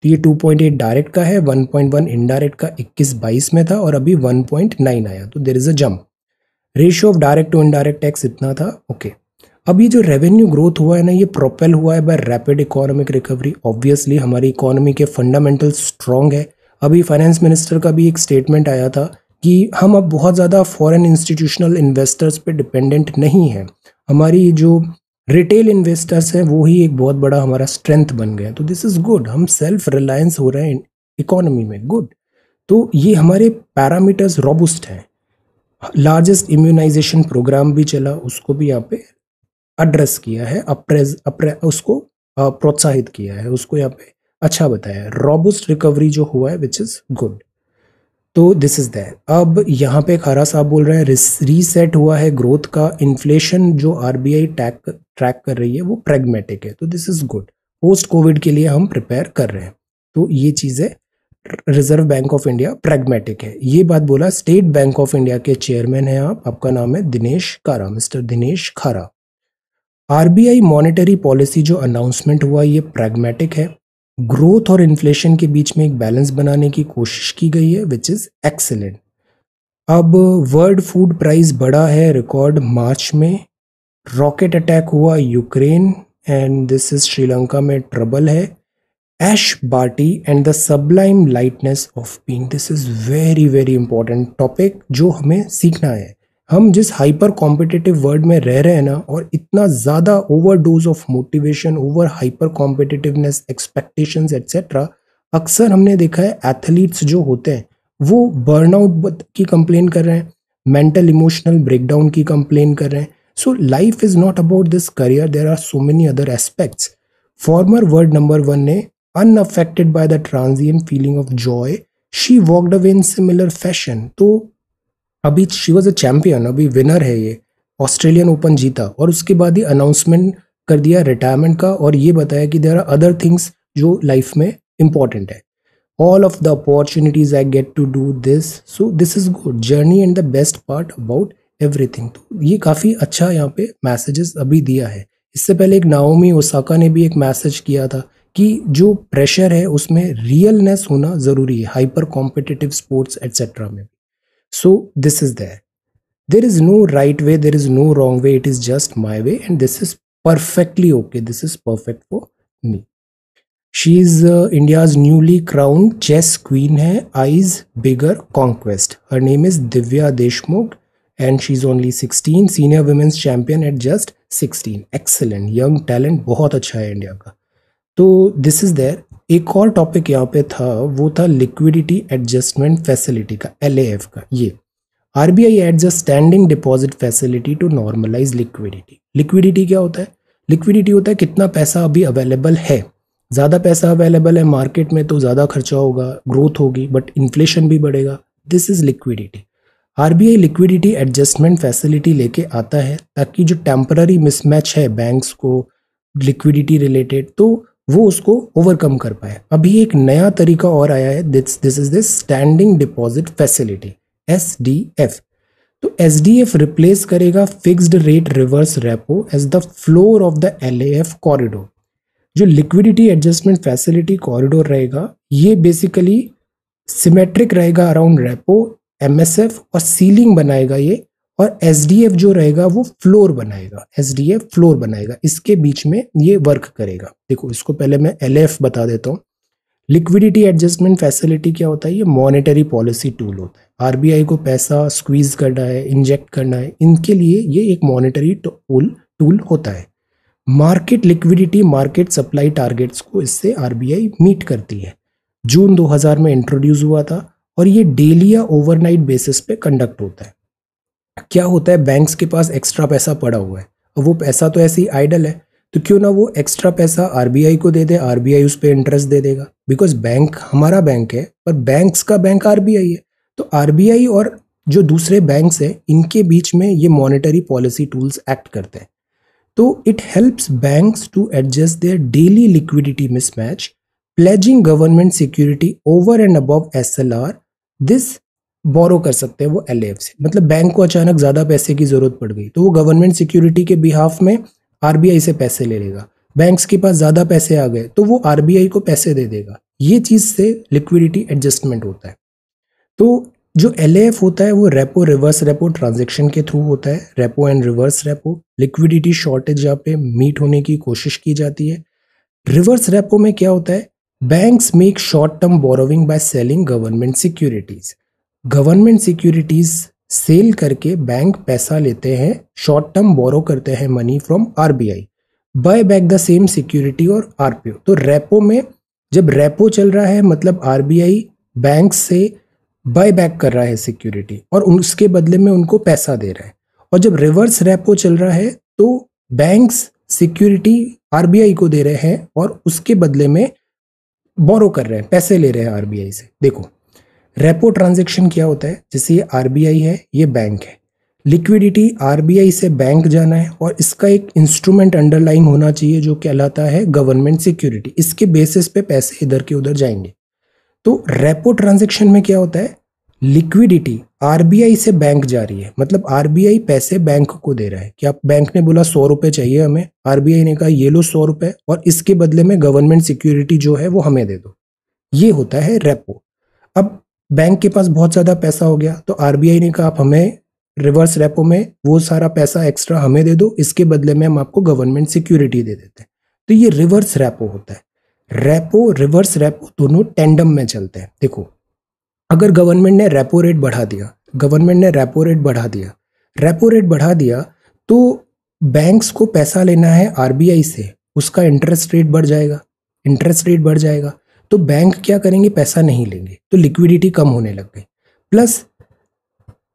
तो ये 2.8 डायरेक्ट का है, 1.1 इनडायरेक्ट का 21-22 में था और अभी 1.9 आया, तो there is a jump. Ratio of direct to indirect tax इतना था, ओके। अब ये जो रेवेन्यू ग्रोथ हुआ है ना, ये प्रोपेल हुआ है by rapid economic recovery. Obviously हमारी इकोनॉमी के फंडामेंटल स्ट्रांग है। अभी फाइनेंस मिनिस्टर का भी एक स्टेटमेंट आया था कि हम अब बहुत ज़्यादा फॉरेन इंस्टीट्यूशनल इन्वेस्टर्स पे डिपेंडेंट नहीं है। हमारी जो रिटेल इन्वेस्टर्स हैं वो ही एक बहुत बड़ा हमारा स्ट्रेंथ बन गए। तो दिस इज गुड, हम सेल्फ रिलायंस हो रहे हैं इकोनॉमी में, गुड। तो ये हमारे पैरामीटर्स रोबुस्ट हैं। लार्जेस्ट इम्यूनाइजेशन प्रोग्राम भी चला, उसको भी यहाँ पे एड्रेस किया है, उसको प्रोत्साहित किया है, उसको यहाँ पे अच्छा बताया है। रोबुस्ट रिकवरी जो हुआ है विच इज गुड। तो दिस इज दैट। अब यहाँ पे खारा साहब बोल रहे हैं रीसेट हुआ है ग्रोथ का। इन्फ्लेशन जो आरबीआई ट्रैक कर रही है वो प्रैग्मेटिक है, तो this is good. Post Covid के लिए हम प्रिपेयर कर रहे हैं, तो ये चीज़ें reserve bank of India pragmatic है। ये बात बोला स्टेट बैंक ऑफ इंडिया के चेयरमैन है आप, आपका नाम है दिनेश खारा, मिस्टर दिनेश खारा। आरबीआई मॉनेटरी पॉलिसी जो अनाउंसमेंट हुआ ये प्रैग्मेटिक है। ग्रोथ और इन्फ्लेशन के बीच में एक बैलेंस बनाने की कोशिश की गई है विच इज एक्सीलेंट। अब वर्ल्ड फूड प्राइस बढ़ा है रिकॉर्ड मार्च में। रॉकेट अटैक हुआ Ukraine and this is Sri Lanka में ट्रबल है। Ash Barty and the sublime lightness of being, this is very very important topic जो हमें सीखना है। हम जिस हाइपर कॉम्पिटिटिव वर्ल्ड में रह रहे हैं ना, और इतना ज़्यादा overdose of motivation, over hyper competitiveness, expectations etcetera, अक्सर हमने देखा है एथलीट्स जो होते हैं वो बर्नआउट की कंप्लेन कर रहे हैं, मेंटल इमोशनल ब्रेकडाउन की कंप्लेन कर रहे हैं। So life is not about this career, there are so many other aspects. Former world number 1 ने unaffected by the transient feeling of joy, she walked away in similar fashion। तो अभी she was a champion, अभी winner है ये, Australian open जीता और उसके बाद ही अनाउंसमेंट कर दिया रिटायरमेंट का, और ये बताया कि देयर आर अदर थिंग्स जो लाइफ में इंपॉर्टेंट है। All of the opportunities I get to do this, so this is good journey and the best part about everything. तो ये काफ़ी अच्छा यहाँ पे मैसेजेस अभी दिया है। इससे पहले एक नाओमी ओसाका ने भी एक मैसेज किया था कि जो प्रेशर है उसमें रियलनेस होना ज़रूरी है, हाइपर कॉम्पिटिटिव स्पोर्ट्स एट्सेट्रा में। So this is there. There is no right way, there is no wrong way, it is just my way and this is perfectly okay. This is perfect for me. She is India's newly crowned chess queen है, eyes bigger conquest. Her name is Divya Deshmukh and she is only 16, senior women's champion at just 16। Excellent, young talent बहुत अच्छा है India का। तो this is there. एक और topic यहाँ पे था, वो था लिक्विडिटी एडजस्टमेंट फैसिलिटी का, LAF का। ये RBI adds a standing deposit facility to normalise liquidity. Liquidity क्या होता है? लिक्विडिटी होता है कितना पैसा अभी अवेलेबल है। ज़्यादा पैसा अवेलेबल है मार्केट में तो ज़्यादा खर्चा होगा, ग्रोथ होगी, बट इन्फ्लेशन भी बढ़ेगा। This is liquidity. RBI liquidity adjustment facility लेके आता है ताकि जो टेम्पररी मिसमैच है बैंक्स को लिक्विडिटी रिलेटेड, तो वो उसको ओवरकम कर पाए। अभी एक नया तरीका और आया है, this is this standing deposit facility, SDF। तो SDF रिप्लेस करेगा fixed rate reverse repo as the floor of the LAF corridor. जो लिक्विडिटी एडजस्टमेंट फैसिलिटी कॉरिडोर रहेगा, ये बेसिकली सिमेट्रिक रहेगा अराउंड रेपो, MSF और सीलिंग बनाएगा ये, और SDF जो रहेगा वो फ्लोर बनाएगा, SDF फ्लोर बनाएगा, इसके बीच में ये वर्क करेगा। देखो इसको पहले मैं LAF बता देता हूँ। लिक्विडिटी एडजस्टमेंट फैसिलिटी क्या होता है? ये मॉनेटरी पॉलिसी टूल होता है। RBI को पैसा स्क्वीज करना है, इंजेक्ट करना है, इनके लिए ये एक मॉनेटरी टूल होता है। Market liquidity, market supply targets को इससे RBI मीट करती है। जून 2000 में इंट्रोड्यूस हुआ था और ये डेली या ओवरनाइट बेसिस पे कंडक्ट होता है। क्या होता है, बैंक्स के पास एक्स्ट्रा पैसा पड़ा हुआ है और वो पैसा तो ऐसे ही आइडल है, तो क्यों ना वो एक्स्ट्रा पैसा RBI को दे दे, RBI उस पर इंटरेस्ट दे देगा। बिकॉज बैंक हमारा बैंक है पर बैंक्स का बैंक RBI है, तो RBI और जो दूसरे बैंक्स हैं इनके बीच में ये मॉनेटरी पॉलिसी टूल्स एक्ट करते हैं। तो it helps banks to adjust their daily liquidity mismatch, pledging government security over and above SLR। This borrow कर सकते हैं वो LAF से। मतलब बैंक को अचानक ज़्यादा पैसे की ज़रूरत पड़ गई तो वो गवर्नमेंट सिक्योरिटी के बिहाफ में RBI से पैसे ले लेगा। बैंक्स के पास ज़्यादा पैसे आ गए तो वो RBI को पैसे दे देगा। ये चीज़ से लिक्विडिटी एडजस्टमेंट होता है। तो जो LAF होता है वो रेपो रिवर्स रेपो ट्रांजेक्शन के थ्रू होता है। Repo and reverse repo, liquidity shortage जहाँ पे मीट होने की कोशिश की जाती है। रिवर्स रेपो में क्या होता है? Banks make short term borrowing by selling government securities. Government securities sale करके बैंक पैसा लेते हैं, शॉर्ट टर्म बोरो करते हैं money from RBI, buy back the same security और RPO। तो रेपो में जब रेपो चल रहा है मतलब RBI बैंक से बाय बैक कर रहा है सिक्योरिटी और उसके बदले में उनको पैसा दे रहा है। और जब रिवर्स रेपो चल रहा है तो बैंक्स सिक्योरिटी RBI को दे रहे हैं और उसके बदले में बोरो कर रहे हैं, पैसे ले रहे हैं RBI से। देखो रेपो ट्रांजैक्शन क्या होता है? जैसे ये RBI है, ये बैंक है, लिक्विडिटी RBI से बैंक जाना है और इसका एक इंस्ट्रूमेंट अंडरलाइन होना चाहिए जो कहलाता है गवर्नमेंट सिक्योरिटी। इसके बेसिस पे पैसे इधर के उधर जाएंगे। तो रेपो ट्रांजैक्शन में क्या होता है? लिक्विडिटी RBI से बैंक जा रही है, मतलब RBI पैसे बैंक को दे रहा है। क्या बैंक ने बोला 100 रुपए चाहिए हमें, RBI ने कहा ये लो 100 रुपए और इसके बदले में गवर्नमेंट सिक्योरिटी जो है वो हमें दे दो। ये होता है रेपो। अब बैंक के पास बहुत ज्यादा पैसा हो गया तो RBI ने कहा आप हमें रिवर्स रेपो में वो सारा पैसा एक्स्ट्रा हमें दे दो, इसके बदले में हम आपको गवर्नमेंट सिक्योरिटी दे देते हैं। तो ये रिवर्स रेपो होता है। रेपो रिवर्स रेपो दोनों टेंडम में चलते हैं। देखो अगर गवर्नमेंट ने रेपो रेट बढ़ा दिया, रेपो रेट बढ़ा दिया तो बैंक्स को पैसा लेना है RBI से, उसका इंटरेस्ट रेट बढ़ जाएगा तो बैंक क्या करेंगे? पैसा नहीं लेंगे, तो लिक्विडिटी कम होने लग गई। प्लस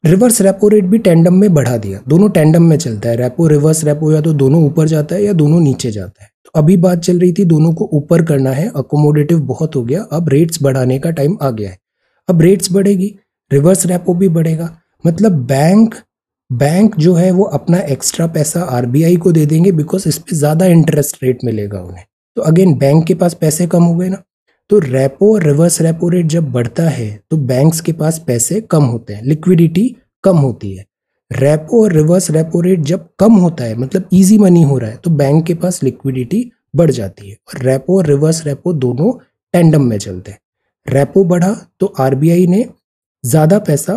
रिवर्स रेपो रेट भी टेंडम में बढ़ा दिया, दोनों टेंडम में चलता है। रेपो रिवर्स रेपो या तो दोनों ऊपर जाता है या दोनों नीचे जाता है। तो अभी बात चल रही थी दोनों को ऊपर करना है, अकोमोडेटिव बहुत हो गया, अब रेट्स बढ़ाने का टाइम आ गया है। अब रेट्स बढ़ेगी, रिवर्स रेपो भी बढ़ेगा, मतलब बैंक जो है वो अपना एक्स्ट्रा पैसा RBI को दे देंगे बिकॉज इस पे ज्यादा इंटरेस्ट रेट मिलेगा उन्हें। तो अगेन बैंक के पास पैसे कम हो गए ना। तो रेपो रिवर्स रेपो रेट जब बढ़ता है तो बैंक्स के पास पैसे कम होते हैं, लिक्विडिटी कम होती है। रेपो और रिवर्स रेपो रेट जब कम होता है मतलब इजी मनी हो रहा है तो बैंक के पास लिक्विडिटी बढ़ जाती है। और रेपो और रिवर्स रेपो दोनों टेंडम में चलते हैं। रेपो बढ़ा तो RBI ने ज्यादा पैसा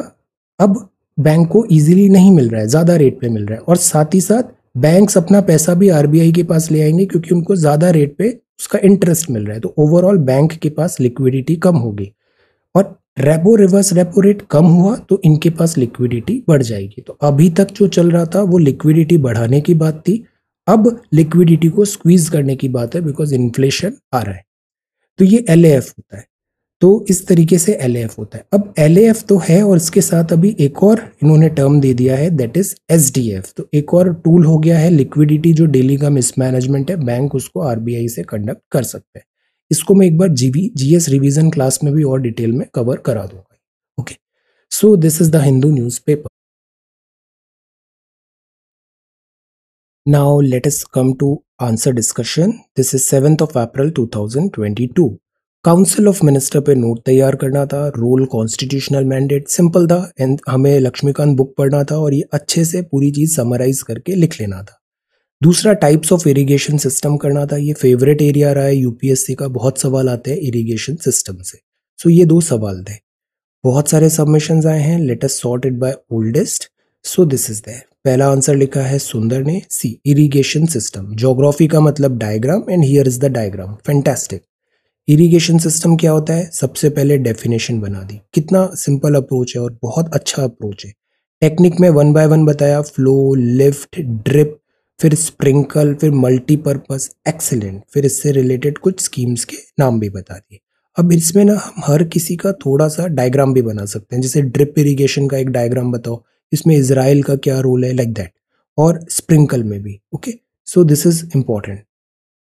अब बैंक को इजीली नहीं मिल रहा है, ज्यादा रेट पे मिल रहा है, और साथ ही साथ बैंक्स अपना पैसा भी RBI के पास ले आएंगे क्योंकि उनको ज्यादा रेट पे उसका इंटरेस्ट मिल रहा है। तो ओवरऑल बैंक के पास लिक्विडिटी कम होगी और रेपो रिवर्स रेपो रेट कम हुआ तो इनके पास लिक्विडिटी बढ़ जाएगी। तो अभी तक जो चल रहा था वो लिक्विडिटी बढ़ाने की बात थी, अब लिक्विडिटी को स्क्वीज करने की बात है बिकॉज इन्फ्लेशन आ रहा है। तो ये एलएएफ होता है। तो इस तरीके से एलएएफ होता है। अब एलएएफ तो है और इसके साथ अभी एक और इन्होंने टर्म दे दिया है, दैट इज एसडीएफ। तो एक और टूल हो गया है लिक्विडिटी, जो डेली का मिसमैनेजमेंट है बैंक उसको आरबीआई से कंडक्ट कर सकते हैं। इसको मैं एक बार जीएस रिवीजन क्लास में भी और डिटेल में कवर करा दूंगा। Okay, so this is the Hindu newspaper. Now let us come to answer discussion. This is 7th of April 2022. Council of minister पे नोट तैयार करना था, रोल कॉन्स्टिट्यूशनल मैंडेट सिंपल था एंड हमें लक्ष्मीकांत बुक पढ़ना था और ये अच्छे से पूरी चीज समराइज करके लिख लेना था। दूसरा टाइप्स ऑफ इरिगेशन सिस्टम करना था, ये फेवरेट एरिया रहा है यूपीएससी का, बहुत सवाल आते हैं इरिगेशन सिस्टम से। सो ये दो सवाल थे। बहुत सारे सबमिशंस आए हैं, let us sort it by oldest. So this is there. पहला आंसर लिखा है सुंदर ने, सी इरिगेशन सिस्टम। ज्योग्राफी का मतलब diagram and here is the diagram, fantastic. Irrigation system क्या होता है, सबसे पहले डेफिनेशन बना दी। कितना सिंपल अप्रोच है और बहुत अच्छा अप्रोच है। टेक्निक में वन बाय वन बताया, फ्लो, लिफ्ट, ड्रिप, फिर स्प्रिंकल, फिर मल्टीपर्पज, एक्सीलेंट, फिर इससे रिलेटेड कुछ स्कीम्स के नाम भी बता दिए। अब इसमें ना हम हर किसी का थोड़ा सा डायग्राम भी बना सकते हैं, जैसे ड्रिप इरिगेशन का एक डायग्राम बताओ, इसमें इजराइल का क्या रोल है, लाइक दैट। और स्प्रिंकल में भी। Okay, so this is important.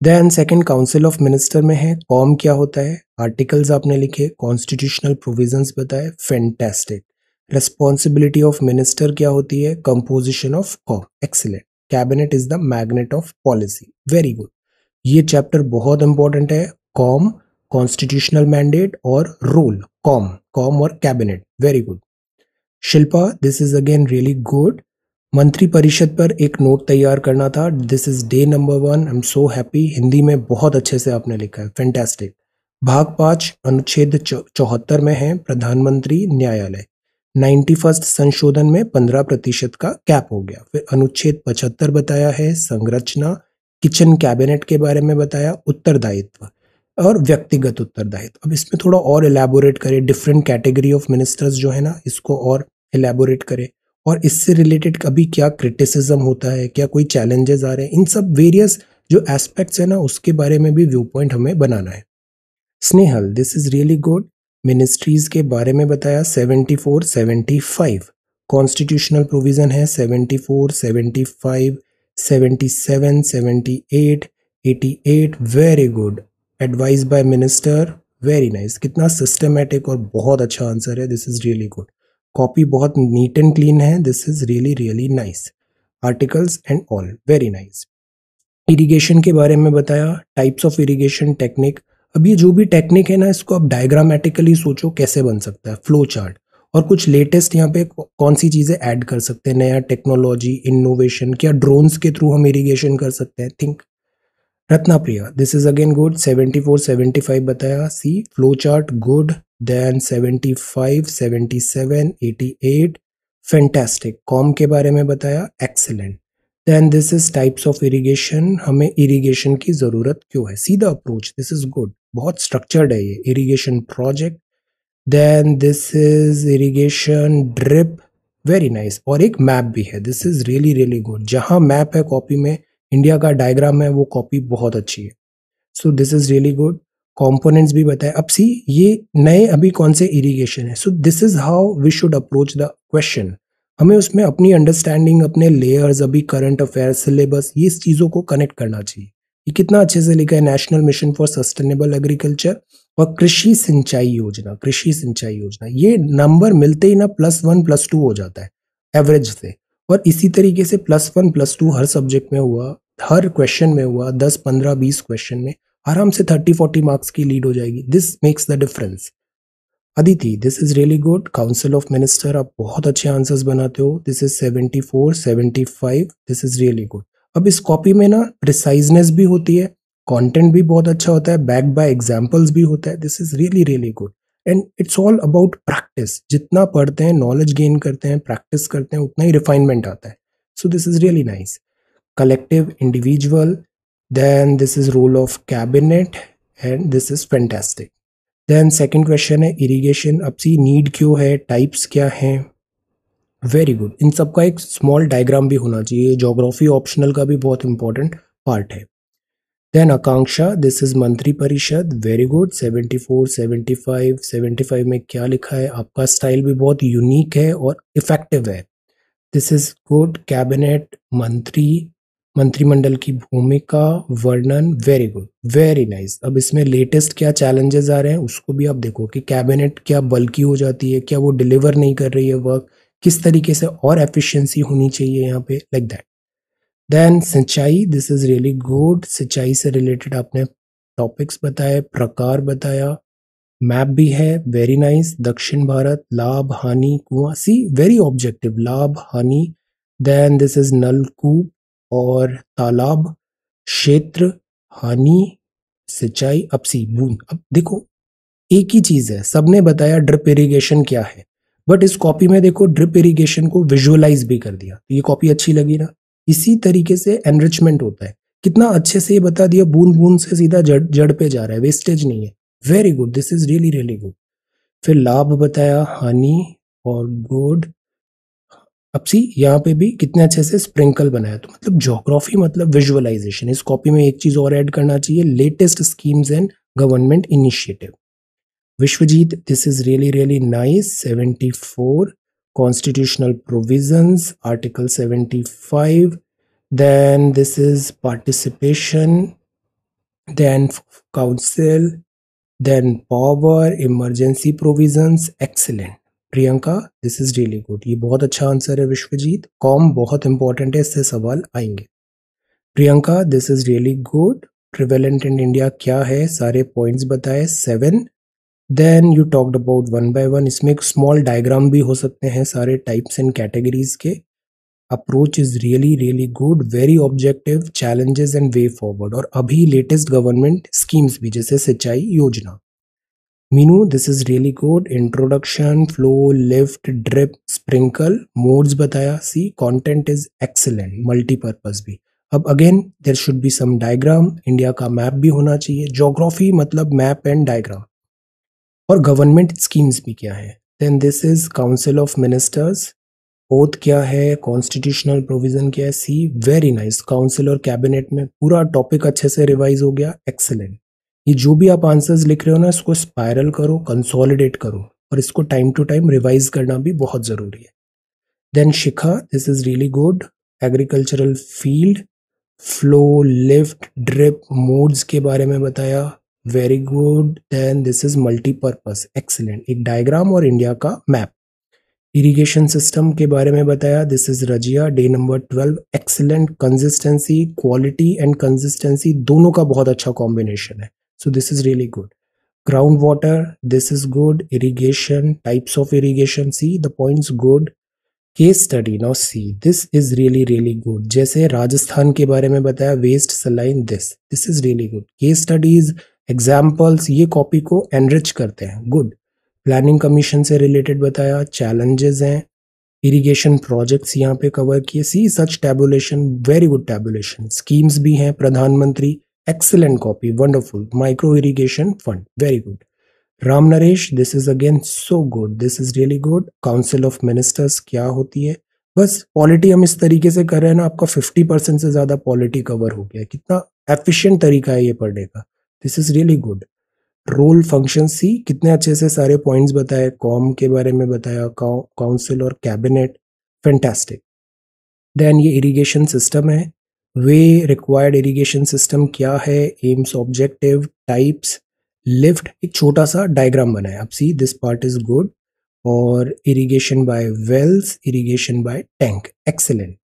Then second council of minister में है, कॉम क्या होता है, आर्टिकल्स आपने लिखे, कॉन्स्टिट्यूशनल प्रोविजंस बताए, फैंटास्टिक। रिस्पॉन्सिबिलिटी ऑफ मिनिस्टर क्या होती है, composition of CoM, excellent. Cabinet is the magnet of policy, very good. ये चैप्टर बहुत इंपॉर्टेंट है, कॉम, कॉन्स्टिट्यूशनल मैंडेट और रोल, कॉम, कॉम और cabinet, very good. Shilpa, this is again really good. मंत्री परिषद पर एक नोट तैयार करना था, this is day number 1, I am so happy. Hindi में बहुत अच्छे से आपने लिखा है, फैंटास्टिक। भाग 5 अनुच्छेद 74 में है, प्रधानमंत्री न्यायालय। 91st संशोधन में 15% का कैप हो गया। फिर अनुच्छेद 75 बताया है, संरचना, किचन कैबिनेट के बारे में बताया, उत्तरदायित्व और व्यक्तिगत उत्तरदायित्व। अब इसमें थोड़ा और इलेबोरेट करें, डिफरेंट कैटेगरी ऑफ मिनिस्टर्स जो है ना, इसको और इलेबोरेट करें, और इससे रिलेटेड कभी क्या क्रिटिसिज्म होता है, क्या कोई चैलेंजेस आ रहे हैं, इन सब वेरियस जो एस्पेक्ट्स है ना, उसके बारे में भी व्यू पॉइंट हमें बनाना है। Snehal, this is really good. Ministries के बारे में बताया 74 75। कॉन्स्टिट्यूशनल प्रोविजन है 74 75 77 78 88, very good. Advice by minister, very nice. कितना सिस्टमेटिक और बहुत अच्छा आंसर है, this is really good. Copy बहुत नीट एंड क्लीन है, this is really really nice. Articles and all, very nice. Irrigation के बारे में बताया, टाइप्स ऑफ इरिगेशन, टेक्निक। अब ये जो भी टेक्निक है ना, इसको आप डायग्रामेटिकली सोचो कैसे बन सकता है, फ्लो चार्ट। और कुछ लेटेस्ट यहाँ पे कौन सी चीजें ऐड कर सकते हैं, नया टेक्नोलॉजी, इनोवेशन, क्या ड्रोन्स के थ्रू हम इरिगेशन कर सकते हैं, think. Ratna Priya, this is again good. 74 75 बताया, see flow chart, good. Then 75 77 88, fantastic. कॉम के बारे में बताया, excellent. Then this is types of irrigation, हमें इरिगेशन की जरूरत क्यों है, सीधा अप्रोच, दिस इज गुड, बहुत स्ट्रक्चर्ड है ये। Irrigation project, then this is irrigation drip, very nice. और एक मैप भी है, this is really really good. जहां मैप है कॉपी में, इंडिया का डायग्राम है, वो कॉपी बहुत अच्छी है। So this is really good. Components भी बताए। अब सी, ये नए अभी कौन से इरिगेशन है, so this is how we should approach the question. हमें उसमें अपनी अंडरस्टैंडिंग, अपने लेयर्स, अभी करंट अफेयर, सिलेबस, ये इस चीजों को कनेक्ट करना चाहिए। ये कितना अच्छे से लिखा है, national mission for sustainable agriculture और कृषि सिंचाई योजना, कृषि सिंचाई योजना, ये नंबर मिलते ही ना +1 +2 हो जाता है एवरेज से। और इसी तरीके से +1 +2 हर सब्जेक्ट में हुआ, हर क्वेश्चन में हुआ, 10 15 20 क्वेश्चन में आराम से 30 40 मार्क्स की लीड हो जाएगी, this makes the difference. Aditi, this is really good. Council of minister, आप बहुत अच्छे आंसर्स बनाते हो, this is 74 75, this is really good. अब इस कॉपी में ना प्रिसाइजनेस भी होती है, कंटेंट भी बहुत अच्छा होता है, बैक बाय एग्जांपल्स भी होता है, this is really really good. And it's all about practice, जितना पढ़ते हैं, नॉलेज गेन करते हैं, प्रैक्टिस करते हैं, उतना ही रिफाइनमेंट आता है। So this is really nice. Collective, individual, then this is role of cabinet, and this is fantastic. Then second question है इरिगेशन। अब सी नीड क्यों है, टाइप्स क्या हैं। Very good. इन सब का एक स्मॉल डायग्राम भी होना चाहिए, ज्योग्राफी ऑप्शनल का भी बहुत इंपॉर्टेंट पार्ट है। देन आकांक्षा, दिस इज मंत्री परिषद। Very good. 74, 75, 75 में क्या लिखा है, आपका स्टाइल भी बहुत यूनिक है और इफेक्टिव है। This is good. कैबिनेट, मंत्री, मंत्रिमंडल की भूमिका, वर्णन। Very good, very nice. अब इसमें लेटेस्ट क्या चैलेंजेस आ रहे हैं उसको भी आप देखो कि कैबिनेट क्या बल्की हो जाती है, क्या वो डिलीवर नहीं कर रही है वर्क, किस तरीके से और एफिशिएंसी होनी चाहिए यहाँ पे, लाइक दैट। देन सिंचाई, दिस इज रियली गुड। सिंचाई से रिलेटेड आपने टॉपिक्स बताए, प्रकार बताया, मैप भी है। Very nice. दक्षिण भारत, लाभ हानि कुआं, सी वेरी ऑब्जेक्टिव, लाभ हानि। देन दिस इज नलकूप और तालाब, क्षेत्र, हानि, सिंचाई। अब सी बूंद। अब देखो एक ही चीज है, सबने बताया ड्रिप इरिगेशन क्या है, बट इस कॉपी में देखो ड्रिप इरिगेशन को विजुअलाइज भी कर दिया, तो ये कॉपी अच्छी लगी ना। इसी तरीके से एनरिचमेंट होता है, कितना अच्छे से ये बता दिया, बूंद बूंद से सीधा जड़ जड़ पे जा रहा है, वेस्टेज नहीं है। Very good, this is really really good. फिर लाभ बताया, हानि और गुड। अब सी यहाँ पे भी कितने अच्छे से स्प्रिंकल बनाया, तो मतलब ज्योग्राफी मतलब विजुअलाइजेशन। इस कॉपी में एक चीज और ऐड करना चाहिए, latest schemes and government initiative. Vishwajeet, this is really really nice. 74, constitutional provisions, article 75। Then this is participation, then council, then power, emergency provisions. Excellent Priyanka, this is really good. ये बहुत अच्छा आंसर है विश्वजीत। कॉम बहुत important है, इससे सवाल आएंगे। Priyanka, this is really good. Prevalent in India क्या है, सारे पॉइंट्स बताए। 7। Then you talked about one by one, इसमें एक स्मॉल डायग्राम भी हो सकते हैं सारे टाइप्स एंड कैटेगरीज के। Approach is really really good, very objective, challenges and way forward, और अभी लेटेस्ट गवर्नमेंट स्कीम्स भी जैसे सिंचाई योजना। Meenu, this is really good. Introduction, flow, lift, drip, sprinkle, modes बताया। सी कंटेंट इज एक्सीलेंट, मल्टीपर्पज भी। अब again there should be some diagram, India का मैप भी होना चाहिए। ज्योग्राफी मतलब मैप एंड डायग्राम। और गवर्नमेंट स्कीम्स भी क्या है। Then this is council of ministers, oath क्या है, कॉन्स्टिट्यूशनल प्रोविजन क्या है। See very nice. काउंसिल और कैबिनेट में पूरा टॉपिक अच्छे से रिवाइज हो गया, एक्सेलेंट। ये जो भी आप आंसर्स लिख रहे हो ना, इसको स्पायरल करो, कंसोलिडेट करो, और इसको टाइम टू टाइम रिवाइज करना भी बहुत जरूरी है। Then Shikha, this is really good. Agricultural field, flow, lift, drip, modes के बारे में बताया। Very good. Then this is multipurpose, excellent, एक डायग्राम और इंडिया का मैप। इरिगेशन सिस्टम के बारे में बताया। This is Razia, day number 12, excellent. Consistency, quality and consistency दोनों का बहुत अच्छा कॉम्बिनेशन है, so this is really good. Ground water, this is good. Irrigation, types of irrigation, C the points good. Case study, now see this is really really good. जैसे राजस्थान के बारे में बताया, west saline, this is really good. Case studies, examples, ये copy को enrich करते हैं, good. Planning commission से रिलेटेड बताया, चैलेंजेस हैं, इरिगेशन प्रोजेक्ट्स यहाँ पे कवर किए। See such tabulation, very good tabulation. Schemes भी हैं, प्रधानमंत्री, excellent copy, wonderful. Micro irrigation fund, very good. Ram Naresh, this is again so good, this is really good. Council of ministers क्या होती है, बस पॉलिटी हम इस तरीके से कर रहे हैं ना, आपका 50% से ज्यादा पॉलिटी कवर हो गया, कितना एफिशिएंट तरीका है ये पढ़ने का। This is really good. Role function, see कितने अच्छे से सारे पॉइंट्स बताए, कॉम के बारे में बताया, काउंसिल और कैबिनेट, फैंटास्टिक। देन ये इरिगेशन सिस्टम है, वे रिक्वायर्ड इरिगेशन सिस्टम क्या है, एम्स, ऑब्जेक्टिव, टाइप्स, लिफ्ट, एक छोटा सा डायग्राम बनाया। अब see this part is good. और irrigation by wells, irrigation by tank, excellent.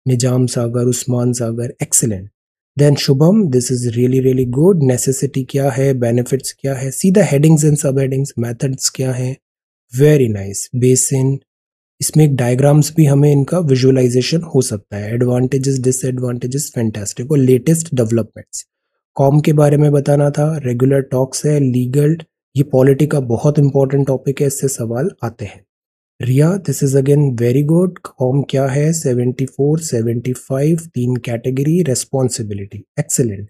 Nizam Sagar, Usman Sagar, excellent. Then Shubham, this is really really good. Necessity क्या है, बेनिफिट्स क्या है, सीधा headings and sub headings, methods क्या है, वेरी नाइस। बेसिन, इसमें एक डायग्राम्स भी हमें इनका विजुअलाइजेशन हो सकता है। Advantages, disadvantages, fantastic. और लेटेस्ट डेवलपमेंट्स, कॉम के बारे में बताना था। रेगुलर टॉक्स है, लीगल, ये पॉलिटी का बहुत इंपॉर्टेंट टॉपिक है, इससे सवाल आते हैं। Riya, this is again very good. कॉम क्या है, 74, 75, तीन category, responsibility, excellent.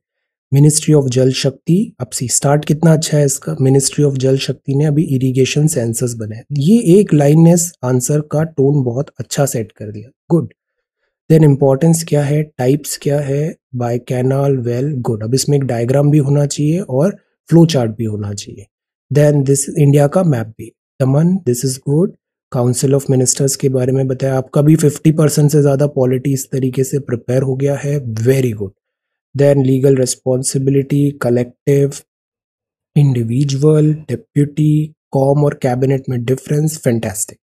Ministry of Jal Shakti, अब सी स्टार्ट कितना अच्छा है इसका। मिनिस्ट्री ऑफ जल शक्ति ने अभी इरिगेशन सेंसस बनाए, ये एक लाइन ने आंसर का टोन बहुत अच्छा सेट कर दिया, गुड। देन इंपॉर्टेंस क्या है, टाइप्स क्या है, बाय कैनाल, वेल, गुड। अब इसमें एक डायग्राम भी होना चाहिए और फ्लो चार्ट भी होना चाहिए। देन दिस इंडिया का मैप भी, दमन, this is good. Council of ministers के बारे में बताया, आपका भी 50% से ज्यादा पॉलिटी इस तरीके से प्रिपेयर हो गया है, very good. Then legal responsibility, collective, individual, deputy, CoM और कैबिनेट में difference, fantastic.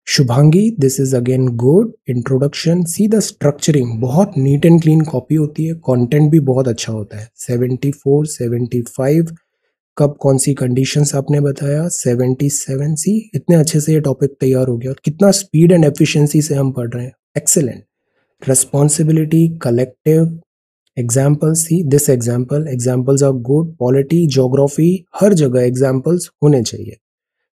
Shubhangi, this is again good. Introduction, see the structuring, बहुत नीट एंड क्लीन कॉपी होती है, कंटेंट भी बहुत अच्छा होता है। 74, 75, कब कौन सी कंडीशंस आपने बताया, 77, सी इतने अच्छे से ये टॉपिक तैयार हो गया और कितना स्पीड एंड एफिशिएंसी से हम पढ़ रहे हैं, excellent. Responsibility, collective, example, see this example, examples are good. Polity, geography, हर जगह एग्जाम्पल्स होने चाहिए।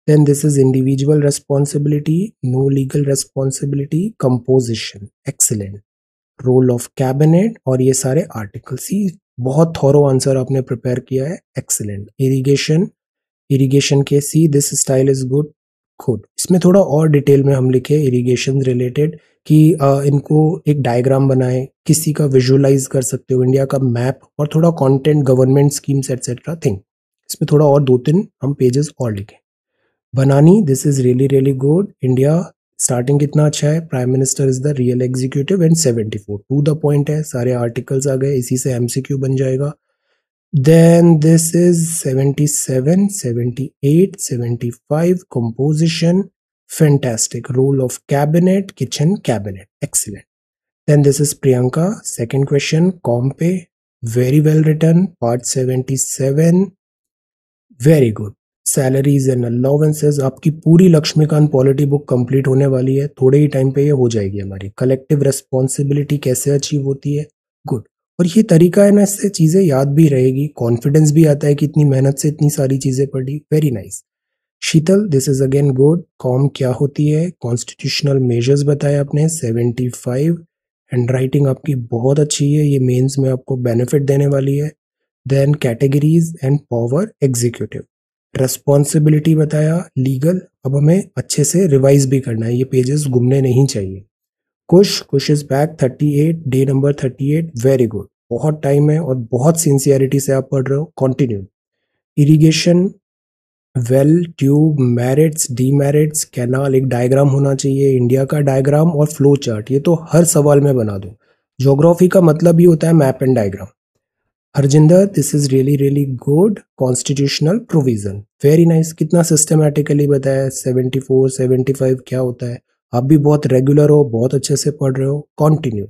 Then this is individual responsibility, no legal responsibility, composition, excellent. Role of cabinet और ये सारे articles ही बहुत थॉरो आंसर आपने प्रिपेयर किया है, एक्सीलेंट। इरिगेशन, इरिगेशन के see this style is good, good. इसमें थोड़ा और डिटेल में हम लिखे इरिगेशन रिलेटेड कि इनको एक डायग्राम बनाए, किसी का विजुअलाइज कर सकते हो, इंडिया का मैप और थोड़ा content, government schemes etcetera thing. इसमें थोड़ा और 2-3 हम पेजेस और लिखे। Banani, this is really really good. India starting कितना अच्छा है, prime minister is the real executive and 74 to the point है, सारे आर्टिकल्स आ गए, इसी से एमसीक्यू बन जाएगा। Then this is 77, 78, 75, composition, fantastic. Role of cabinet, kitchen cabinet, excellent. Then this is Priyanka, second question, comp, very well written, part 77, very good. Salaries and allowances, आपकी पूरी Laxmikant polity book complete होने वाली है, थोड़े ही time पे ये हो जाएगी हमारी। कलेक्टिव रिस्पॉन्सिबिलिटी कैसे अचीव होती है, गुड। और ये तरीका है ना, इससे चीजें याद भी रहेगी, कॉन्फिडेंस भी आता है कि इतनी मेहनत से इतनी सारी चीजें पढ़ी, very nice. Sheetal, this is again good. कॉम क्या होती है, कॉन्स्टिट्यूशनल मेजर्स बताए आपने, 75। हैंड राइटिंग आपकी बहुत अच्छी है, ये मेंस में आपको बेनिफिट देने वाली है। Then categories and power executive, responsibility बताया, लीगल। अब हमें अच्छे से रिवाइज भी करना है, ये पेजेस गुमने नहीं चाहिए। Kush is back, 38, day number 38, very good. बहुत टाइम है और बहुत सिंसियरिटी से आप पढ़ रहे हो, continue. Irrigation, well, tube, merits, demerits, canal, एक डायग्राम होना चाहिए, इंडिया का डायग्राम और फ्लो चार्ट, ये तो हर सवाल में बना दो। ज्योग्राफी का मतलब ही होता है map and diagram. Harjinder, this is really really good. Constitutional provision, very nice, कितना सिस्टमैटिकली बताया, 74, 75 क्या होता है। आप भी बहुत रेगुलर हो, बहुत अच्छे से पढ़ रहे हो, कंटिन्यू।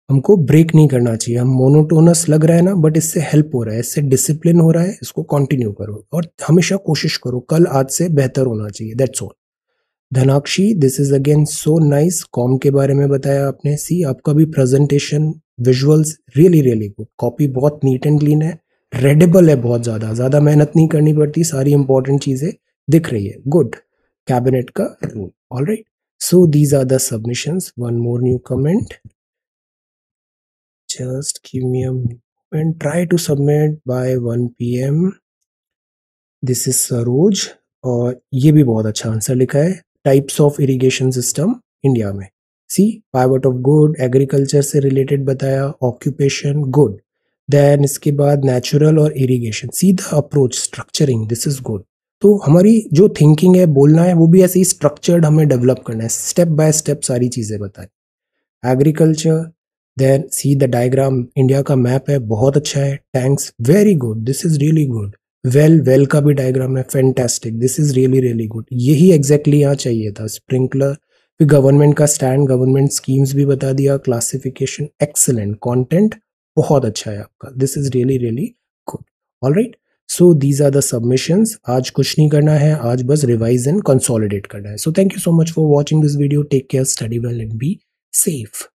हमको ब्रेक नहीं करना चाहिए, हम मोनोटोनस लग रहा है ना, बट इससे हेल्प हो रहा है, इससे डिसिप्लिन हो रहा है, इसको कंटिन्यू करो और हमेशा कोशिश करो कल आज से बेहतर होना चाहिए, that's all. Dhanakshi, this is again so nice. कॉम के बारे में बताया आपने, सी आपका भी presentation, visuals really really good, copy बहुत नीट एंड क्लीन है, रेडेबल है, बहुत ज्यादा ज्यादा मेहनत नहीं करनी पड़ती, सारी इंपॉर्टेंट चीजें दिख रही है, गुड। कैबिनेट का rule, alright. So these are the submissions, one more new comment, just give me a moment, try to submit by 1 p.m. This is Saroj, और ये भी बहुत अच्छा आंसर लिखा है, types of irrigation system India में। सी pivot of good, agriculture से related बताया, ऑक्यूपेशन, गुड। देन इसके बाद नेचुरल और irrigation, see the approach, structuring, this is good. तो हमारी जो थिंकिंग है, बोलना है, वो भी ऐसे ही स्ट्रक्चर्ड हमें डेवलप करना है, स्टेप बाय स्टेप सारी चीजें बताए। Agriculture, then see the diagram, India का मैप है, बहुत अच्छा है। Tanks, very good, this is really good. Well का भी डायग्राम है, fantastic, this is really really good, यही एग्जैक्टली यहाँ चाहिए था। स्प्रिंकलर, फिर गवर्नमेंट का स्टैंड, गवर्नमेंट स्कीम्स भी बता दिया, क्लासिफिकेशन, एक्सलेंट। कंटेंट बहुत अच्छा है आपका, this is really really good, alright. So these are the submissions. आज कुछ नहीं करना है, आज बस रिवाइज एंड कंसोलिडेट करना है। So thank you so much for watching this video, take care, study well and be safe.